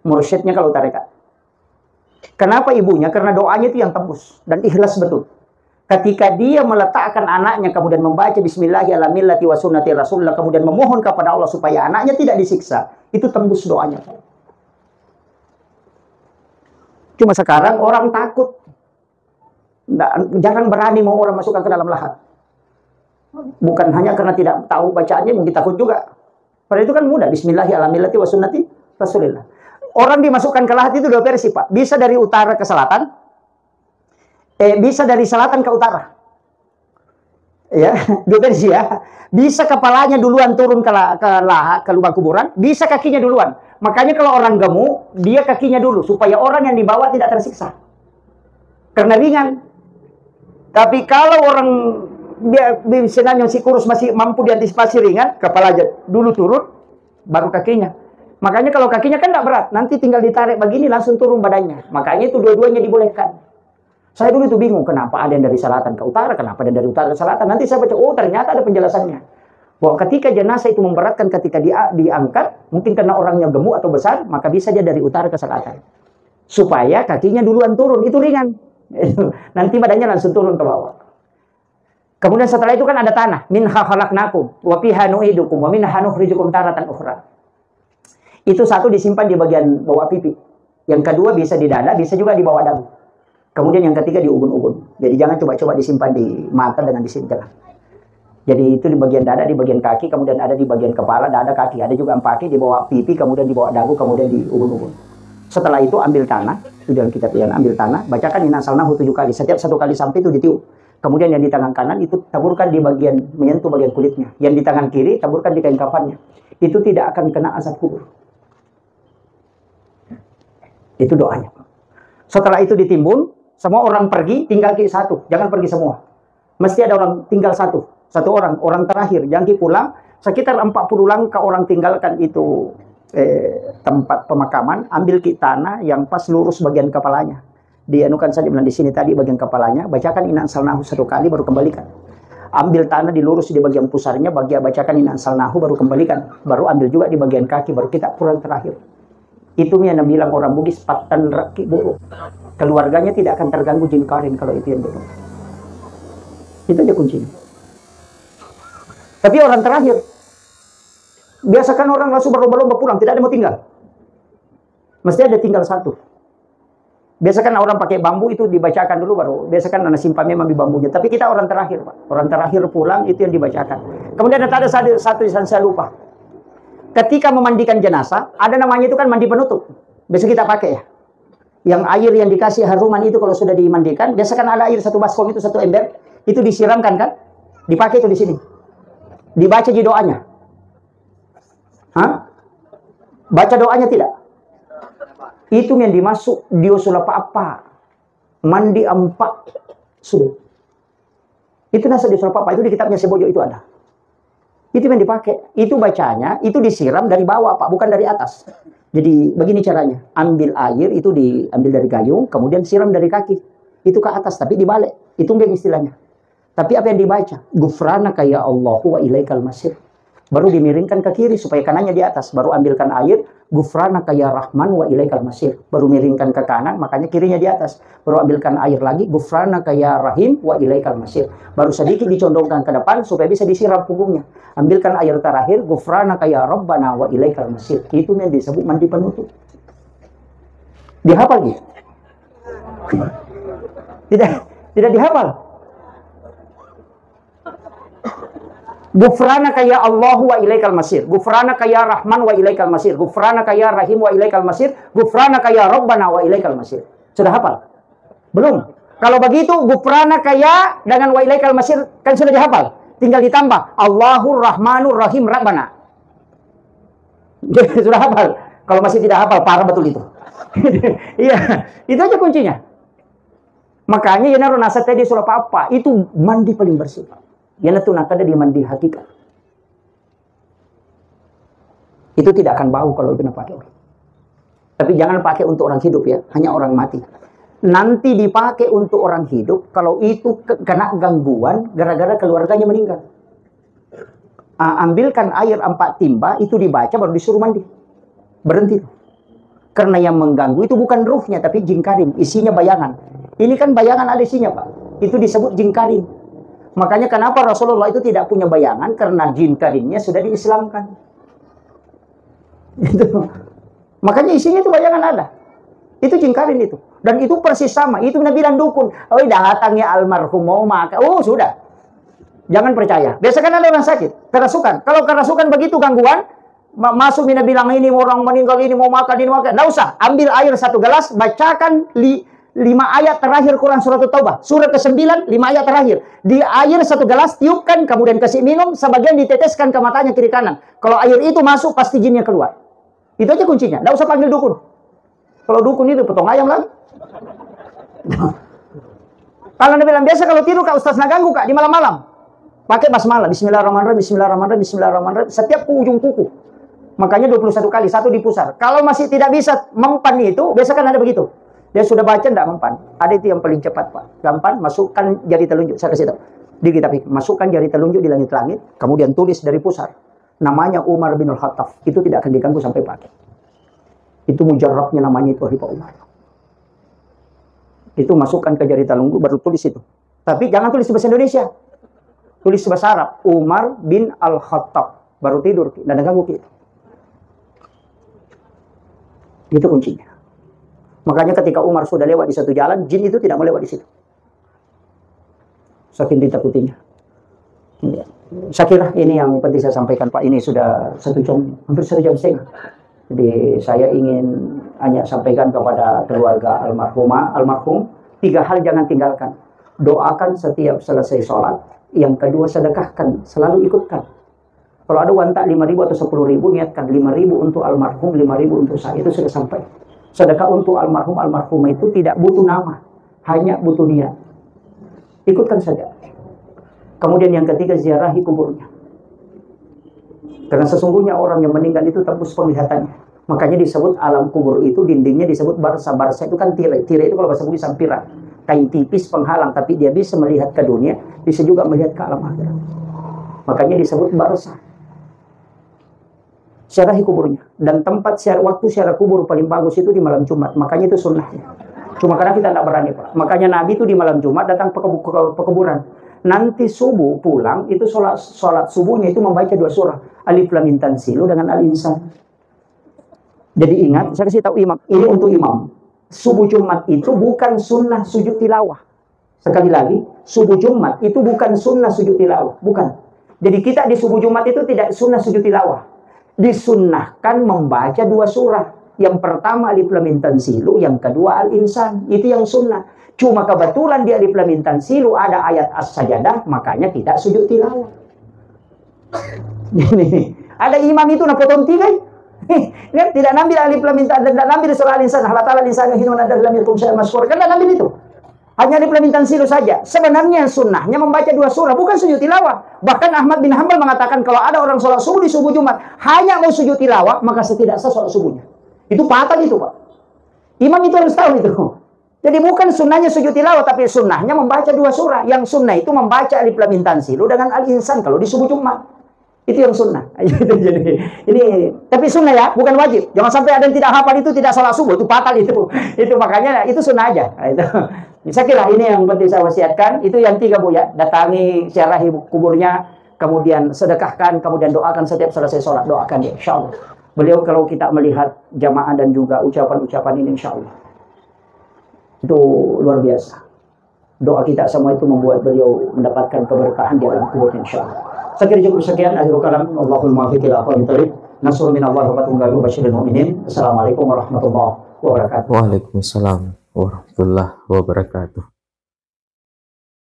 Speaker 2: Mursyidnya kalau tarekat. Kenapa ibunya? Karena doanya itu yang tembus. Dan ikhlas betul. Ketika dia meletakkan anaknya, kemudian membaca Bismillahirrahmanirrahim wa sunnati Rasulullah, kemudian memohon kepada Allah supaya anaknya tidak disiksa. Itu tembus doanya. Cuma sekarang orang takut. Jangan berani mau orang masukkan ke dalam lahat. Bukan hanya karena tidak tahu bacaannya, mungkin takut juga. Padahal itu kan mudah. Bismillahirrahmanirrahim wa sunnati Rasulillah. Orang dimasukkan ke lahat itu 2 versi, Pak. Bisa dari utara ke selatan. Bisa dari selatan ke utara. Ya, 2 versi ya. Bisa kepalanya duluan turun ke lahat, ke lubang kuburan. Bisa kakinya duluan. Makanya kalau orang gemuk, dia kakinya dulu. Supaya orang yang dibawa tidak tersiksa. Karena ringan. Tapi kalau orang dia misalnya si kurus masih mampu diantisipasi ringan, kepala aja dulu turun, baru kakinya. Makanya kalau kakinya kan tidak berat, nanti tinggal ditarik begini langsung turun badannya. Makanya itu dua-duanya dibolehkan. Saya dulu itu bingung, kenapa ada yang dari selatan ke utara, kenapa ada yang dari utara ke selatan. Nanti saya baca, oh ternyata ada penjelasannya. Bahwa ketika jenazah itu memberatkan ketika diangkat, mungkin karena orangnya gemuk atau besar, maka bisa dia dari utara ke selatan. Supaya kakinya duluan turun, itu ringan. Nanti badannya langsung turun ke bawah. Kemudian setelah itu kan ada tanah. Minha khalaqnakum wa fiha nu'idukum wa minha nukhrijukum taratan ukhra. Itu satu disimpan di bagian bawah pipi. Yang kedua bisa di dada, bisa juga di bawah dagu. Kemudian yang ketiga di ubun-ubun. Jadi jangan coba-coba disimpan di mata dengan di sini. Jadi itu di bagian dada, di bagian kaki, kemudian ada di bagian kepala, dada, kaki. Ada juga empati di bawah pipi, kemudian di bawah dagu, kemudian di ubun-ubun. Setelah itu ambil tanah, itu dalam kitab yang ambil tanah, bacakan inna anzalnahu 7 kali. Setiap 1 kali sampai itu ditiup. Kemudian yang di tangan kanan itu taburkan di bagian menyentuh bagian kulitnya. Yang di tangan kiri taburkan di kain kafannya. Itu tidak akan kena azab kubur. Itu doanya. Setelah itu ditimbun, semua orang pergi, tinggal satu. Jangan pergi semua. Mesti ada orang tinggal satu. Satu orang, orang terakhir. Jangan pulang. Sekitar 40 langkah orang tinggalkan itu tempat pemakaman. Ambil tanah yang pas lurus bagian kepalanya. Dianukan saja bilang di sini tadi bagian kepalanya, bacakan inna anzalnahu 1 kali baru kembalikan. Ambil tanah dilurus di bagian pusarnya, bacakan inna anzalnahu baru kembalikan. Baru ambil juga di bagian kaki, baru kita pulang terakhir. Itu yang bilang orang Bugis patan raki buruk. Keluarganya tidak akan terganggu jin karin kalau itu yang dia. Itu aja kuncinya. Tapi orang terakhir, biasakan orang langsung berlomba-lomba pulang, tidak ada mau tinggal. Mesti ada tinggal satu. Biasakan orang pakai bambu itu dibacakan dulu baru. Biasakan anak simpan memang di bambunya. Tapi kita orang terakhir, Pak. Orang terakhir pulang itu yang dibacakan. Kemudian ada satu yang saya lupa. Ketika memandikan jenazah, ada namanya itu kan mandi penutup. Biasa kita pakai ya. Yang air yang dikasih haruman itu kalau sudah dimandikan, biasakan ada air 1 baskom itu 1 ember, itu disiramkan kan? Dipakai itu di sini. Dibaca di doanya. Hah? Baca doanya tidak? Itu yang dimasuk dia sudah apa mandi 4 sudah. Itu nasa dia sudah apa itu di kitabnya Sebojo itu ada. Itu yang dipakai. Itu bacanya itu disiram dari bawah Pak, bukan dari atas. Jadi begini caranya. Ambil air itu diambil dari gayung, kemudian siram dari kaki. Itu ke atas tapi dibalik. Itu enggak istilahnya. Tapi apa yang dibaca? Ghufranaka ya Allahu wa ilaikal masir. Baru dimiringkan ke kiri supaya kanannya di atas. Baru ambilkan air, Ghufranaka ya Rahman wa ilaikal masir. Baru miringkan ke kanan, makanya kirinya di atas. Baru ambilkan air lagi, Ghufranaka ya Rahim wa ilaikal masir. Baru sedikit dicondongkan ke depan supaya bisa disiram punggungnya. Ambilkan air terakhir, Ghufranaka ya Rabbana wa ilaikal masir. Itu yang disebut mandi penutup. Dihafal gitu? Tidak dihafal. Ghufranaka ya Allahu wa ilaikal masir. Ghufranaka ya Rahman wa ilaikal masir. Ghufranaka ya Rahim wa ilaikal masir. Ghufranaka ya Rabbana wa ilaikal masir. Sudah hafal? Belum. Kalau begitu Ghufranaka ya dengan wa ilaikal masir kan sudah dihafal. Tinggal ditambah Allahur Rahmanur Rahim Rabbana. Sudah hafal. Kalau masih tidak hafal parah betul itu. Iya, itu aja kuncinya. Makanya ya naruh nasihat tadi surah apa? Itu mandi paling bersih. Yang itu nak ada di mandi hakikat. Itu tidak akan bau kalau itu nak pakai orang. Tapi jangan pakai untuk orang hidup ya, hanya orang mati. Nanti dipakai untuk orang hidup kalau itu kena gangguan gara-gara keluarganya meninggal. Ambilkan air 4 timba itu dibaca baru disuruh mandi. Berhenti. Karena yang mengganggu itu bukan ruhnya tapi jin karim, isinya bayangan. Ini kan bayangan ada isinya Pak. Itu disebut jin karim. Makanya kenapa Rasulullah itu tidak punya bayangan? Karena jin karimnya sudah diislamkan. Itu. Makanya isinya itu bayangan ada. Itu jin karim itu. Dan itu persis sama. Itu Nabi bilang dukun. Oh datangnya almarhum mau makan. Oh sudah. Jangan percaya. Biasa kan ada orang sakit. Kerasukan. Kalau kerasukan begitu gangguan. Masuk Nabi bilang ini orang meninggal ini mau makan ini mau makan. Nggak usah. Ambil air 1 gelas. Bacakan 5 ayat terakhir Quran Surat Taubah. Surat ke-9, 5 ayat terakhir. Di air 1 gelas, tiupkan, kemudian kasih minum, sebagian diteteskan ke matanya kiri kanan. Kalau air itu masuk, pasti jinnya keluar. Itu aja kuncinya. Nggak usah panggil dukun. Kalau dukun itu potong ayam lagi. Kalau Nabi bilang, biasa kalau tidur, Kak Ustaz nak ganggu, Kak, di malam-malam. Pakai basmalah. Bismillahirrahmanirrahim, Bismillahirrahmanirrahim, Bismillahirrahmanirrahim. Setiap ujung kuku. Makanya 21 kali, 1 di pusar. Kalau masih tidak bisa mempan itu, biasa kan ada begitu. Dia sudah baca tidak mempan. Ada itu yang paling cepat Pak. Gampang, masukkan jari telunjuk. Saya kasih tahu. Di kitab itu. Masukkan jari telunjuk di langit-langit. Kemudian tulis dari pusar. Namanya Umar bin Al-Khattab. Itu tidak akan diganggu sampai pakai. Itu mujarabnya namanya itu Pak Umar. Itu masukkan ke jari telunjuk baru tulis itu. Tapi jangan tulis bahasa Indonesia. Tulis bahasa Arab, Umar bin Al-Khattab. Baru tidur, dan ganggu kita. Itu kuncinya. Makanya ketika Umar sudah lewat di satu jalan, jin itu tidak mau lewat di situ. Saking ditakutinya. Saya kira ini yang penting saya sampaikan, Pak. Ini sudah 1 jam, hampir 1 jam setengah. Jadi saya ingin hanya sampaikan kepada keluarga almarhum, 3 hal jangan tinggalkan. Doakan setiap selesai sholat. Yang kedua, sedekahkan, selalu ikutkan. Kalau ada uang tak 5.000 atau 10.000, niatkan 5.000 untuk almarhum, 5.000 untuk saya, itu sudah sampai. Sedekah untuk almarhum itu tidak butuh nama, hanya butuh niat. Ikutkan saja. Kemudian yang ketiga, ziarahi kuburnya. Karena sesungguhnya orang yang meninggal itu tembus penglihatannya. Makanya disebut alam kubur itu, dindingnya disebut barsa. Barsa itu kan tirai. Tirai itu kalau bahasa Bugis sampiran. Kain tipis penghalang, tapi dia bisa melihat ke dunia, bisa juga melihat ke alam akhirat. Makanya disebut barsa. Ziarahi kuburnya. Dan tempat waktu ziarah kubur paling bagus itu di malam Jumat. Makanya itu sunnahnya. Cuma karena kita tidak berani, Pak. Makanya Nabi itu di malam Jumat datang ke pekuburan. Nanti subuh pulang, itu sholat subuhnya itu membaca 2 surah. Alif Lam Mim Tanzilu dengan Al-Insan. Jadi ingat, saya kasih tahu imam. Ini untuk imam. Subuh Jumat itu bukan sunnah sujud tilawah. Sekali lagi, subuh Jumat itu bukan sunnah sujud tilawah. Bukan. Jadi kita di subuh Jumat itu tidak sunnah sujud tilawah. Disunnahkan membaca 2 surah. Yang pertama Alif Lam Mim Tanzilu, yang kedua Al-Insan. Itu yang sunnah. Cuma kebetulan di Alif Lam Mim Tanzilu ada ayat As-Sajadah, makanya tidak sujud tilawah. Ada imam itu napotong 3. Tidak nambil Alif Lam Mim Tanzilu, tidak nambil surah Al-Insan. Allah Ta'ala Al-Insan hinun ada dalam yakum syai'an masykur. Kan tidak nambil itu. Hanya Alif Lam Mim Tanzilu saja. Sebenarnya sunnahnya membaca 2 surah, bukan sujud tilawah. Bahkan Ahmad bin Hanbal mengatakan kalau ada orang sholat subuh di subuh Jumat hanya mau sujud tilawah, maka setidak sah sholat subuhnya. Itu batal itu, Pak. Imam itu harus tahu itu. Jadi bukan sunnahnya sujud tilawah, tapi sunnahnya membaca 2 surah. Yang sunnah itu membaca Alif Lam Mim Tanzilu dengan Al-Insan kalau di subuh Jumat. Itu yang sunnah. Jadi ini tapi sunnah ya, bukan wajib. Jangan sampai ada yang tidak hafal itu tidak sholat subuh, itu batal itu. Itu makanya itu sunnah aja. Itu. Saya kira ini yang penting saya wasiatkan. Itu yang 3, Bu ya. Datangi, ziarahi kuburnya, kemudian sedekahkan, kemudian doakan setiap selesai sholat, doakan dia insyaallah. Beliau kalau kita melihat jamaah dan juga ucapan-ucapan ini insyaallah itu luar biasa. Doa kita semua itu membuat beliau mendapatkan keberkahan di alam kubur insyaallah. Saya cukup sekian, akhirul kalam. Allahul muwaffiq ila aqwamit thoriq. Nasrul minallahi wa fatun basyiril mu'minin. Assalamualaikum warahmatullahi wabarakatuh.
Speaker 1: Waalaikumsalam warahmatullahi wabarakatuh.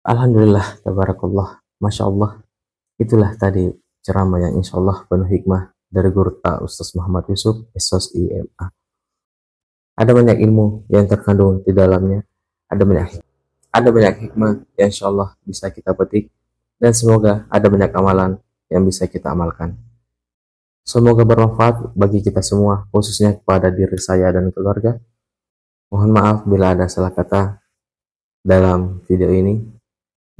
Speaker 1: Alhamdulillah, tabarakallah, masya Allah. Itulah tadi ceramah yang insya Allah penuh hikmah dari guru Ustaz Muhammad Yusuf, SOS IMA. Ada banyak ilmu yang terkandung di dalamnya, ada banyak hikmah yang insya Allah bisa kita petik, dan semoga ada banyak amalan yang bisa kita amalkan. Semoga bermanfaat bagi kita semua, khususnya kepada diri saya dan keluarga. Mohon maaf bila ada salah kata dalam video ini.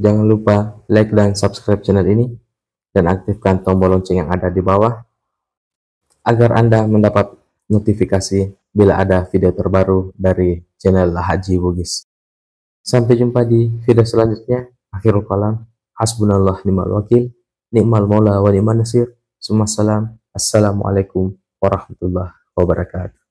Speaker 1: Jangan lupa like dan subscribe channel ini, dan aktifkan tombol lonceng yang ada di bawah, agar Anda mendapat notifikasi bila ada video terbaru dari channel Haji Bugis. Sampai jumpa di video selanjutnya. Akhirul kalam. Hasbunallah ni'mal wakil, ni'mal maula wa ni'man nasir. Assalamualaikum warahmatullahi wabarakatuh.